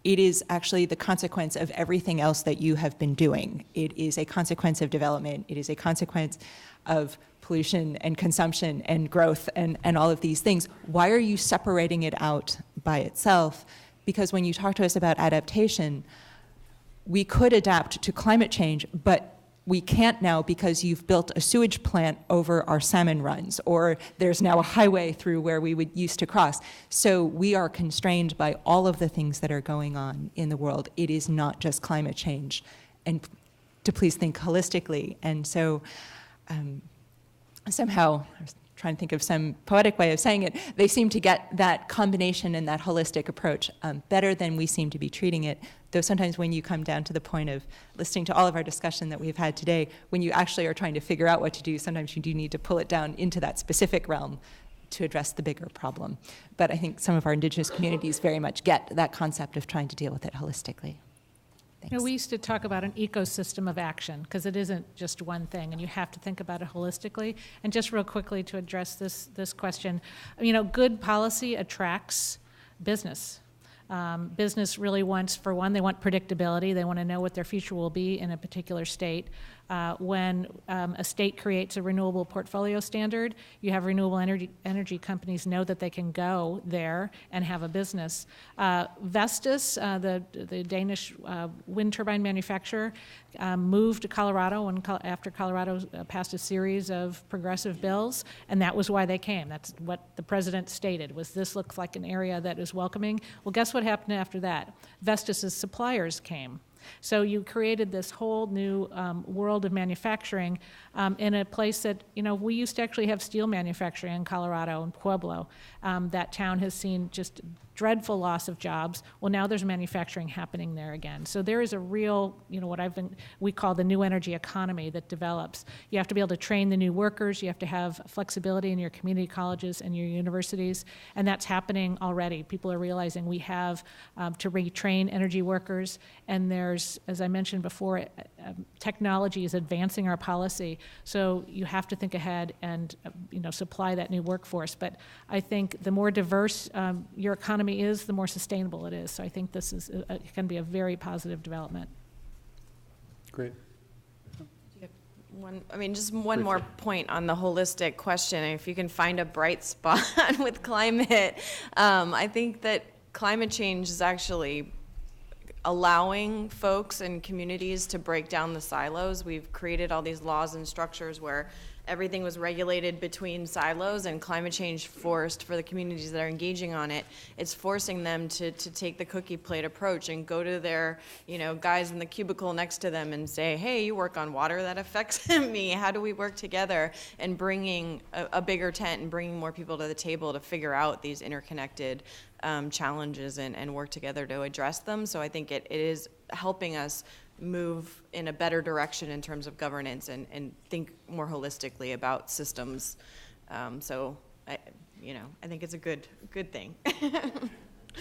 It is actually the consequence of everything else that you have been doing. It is a consequence of development. It is a consequence of pollution and consumption and growth and all of these things. Why are you separating it out by itself? Because when you talk to us about adaptation, we could adapt to climate change, but we can't now because you've built a sewage plant over our salmon runs, or there's now a highway through where we would used to cross. So we are constrained by all of the things that are going on in the world. It is not just climate change. And to please think holistically. And so somehow, I was trying to think of some poetic way of saying it, they seem to get that combination and that holistic approach better than we seem to be treating it. Though sometimes when you come down to the point of listening to all of our discussion that we've had today, when you actually are trying to figure out what to do, sometimes you do need to pull it down into that specific realm to address the bigger problem. But I think some of our Indigenous communities very much get that concept of trying to deal with it holistically. You know, we used to talk about an ecosystem of action because it isn't just one thing, and you have to think about it holistically. And just real quickly to address this question, you know, good policy attracts business. Business really wants, for one, they want predictability. They want to know what their future will be in a particular state. When a state creates a renewable portfolio standard, you have renewable energy companies know that they can go there and have a business. Vestas, the Danish wind turbine manufacturer, moved to Colorado after Colorado passed a series of progressive bills, and that was why they came. That's what the president stated, was this looks like an area that is welcoming. Well, guess what happened after that? Vestas' suppliers came. So you created this whole new world of manufacturing in a place that, you know, we used to actually have steel manufacturing in Colorado and Pueblo. That town has seen just dreadful loss of jobs. Well, now there's manufacturing happening there again. So there is a real, you know, we call the new energy economy that develops. You have to be able to train the new workers. You have to have flexibility in your community colleges and your universities, and that's happening already. People are realizing we have to retrain energy workers, and there's, as I mentioned before, technology is advancing our policy. So you have to think ahead and, you know, supply that new workforce. But I think the more diverse your economy is, the more sustainable it is. So I think this is can be a very positive development. Great. Just one more point on the holistic question. If you can find a bright spot with climate, I think that climate change is actually allowing folks and communities to break down the silos. We've created all these laws and structures where everything was regulated between silos, and climate change forced, for the communities that are engaging on it, it's forcing them to take the cookie plate approach and go to their, you know, guys in the cubicle next to them and say, hey, you work on water, that affects me, how do we work together? And bringing a bigger tent and bringing more people to the table to figure out these interconnected challenges and work together to address them. So I think it is helping us move in a better direction in terms of governance and think more holistically about systems. So I think it's a good thing.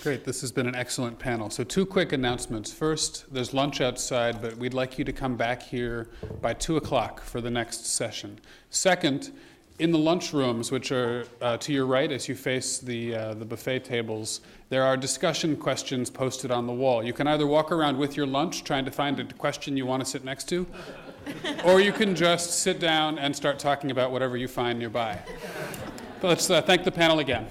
Great, this has been an excellent panel. So 2 quick announcements. First, there's lunch outside, but we'd like you to come back here by 2 o'clock for the next session. Second, in the lunchrooms, which are to your right as you face the buffet tables, there are discussion questions posted on the wall. You can either walk around with your lunch trying to find a question you want to sit next to, or you can just sit down and start talking about whatever you find nearby. But let's thank the panel again.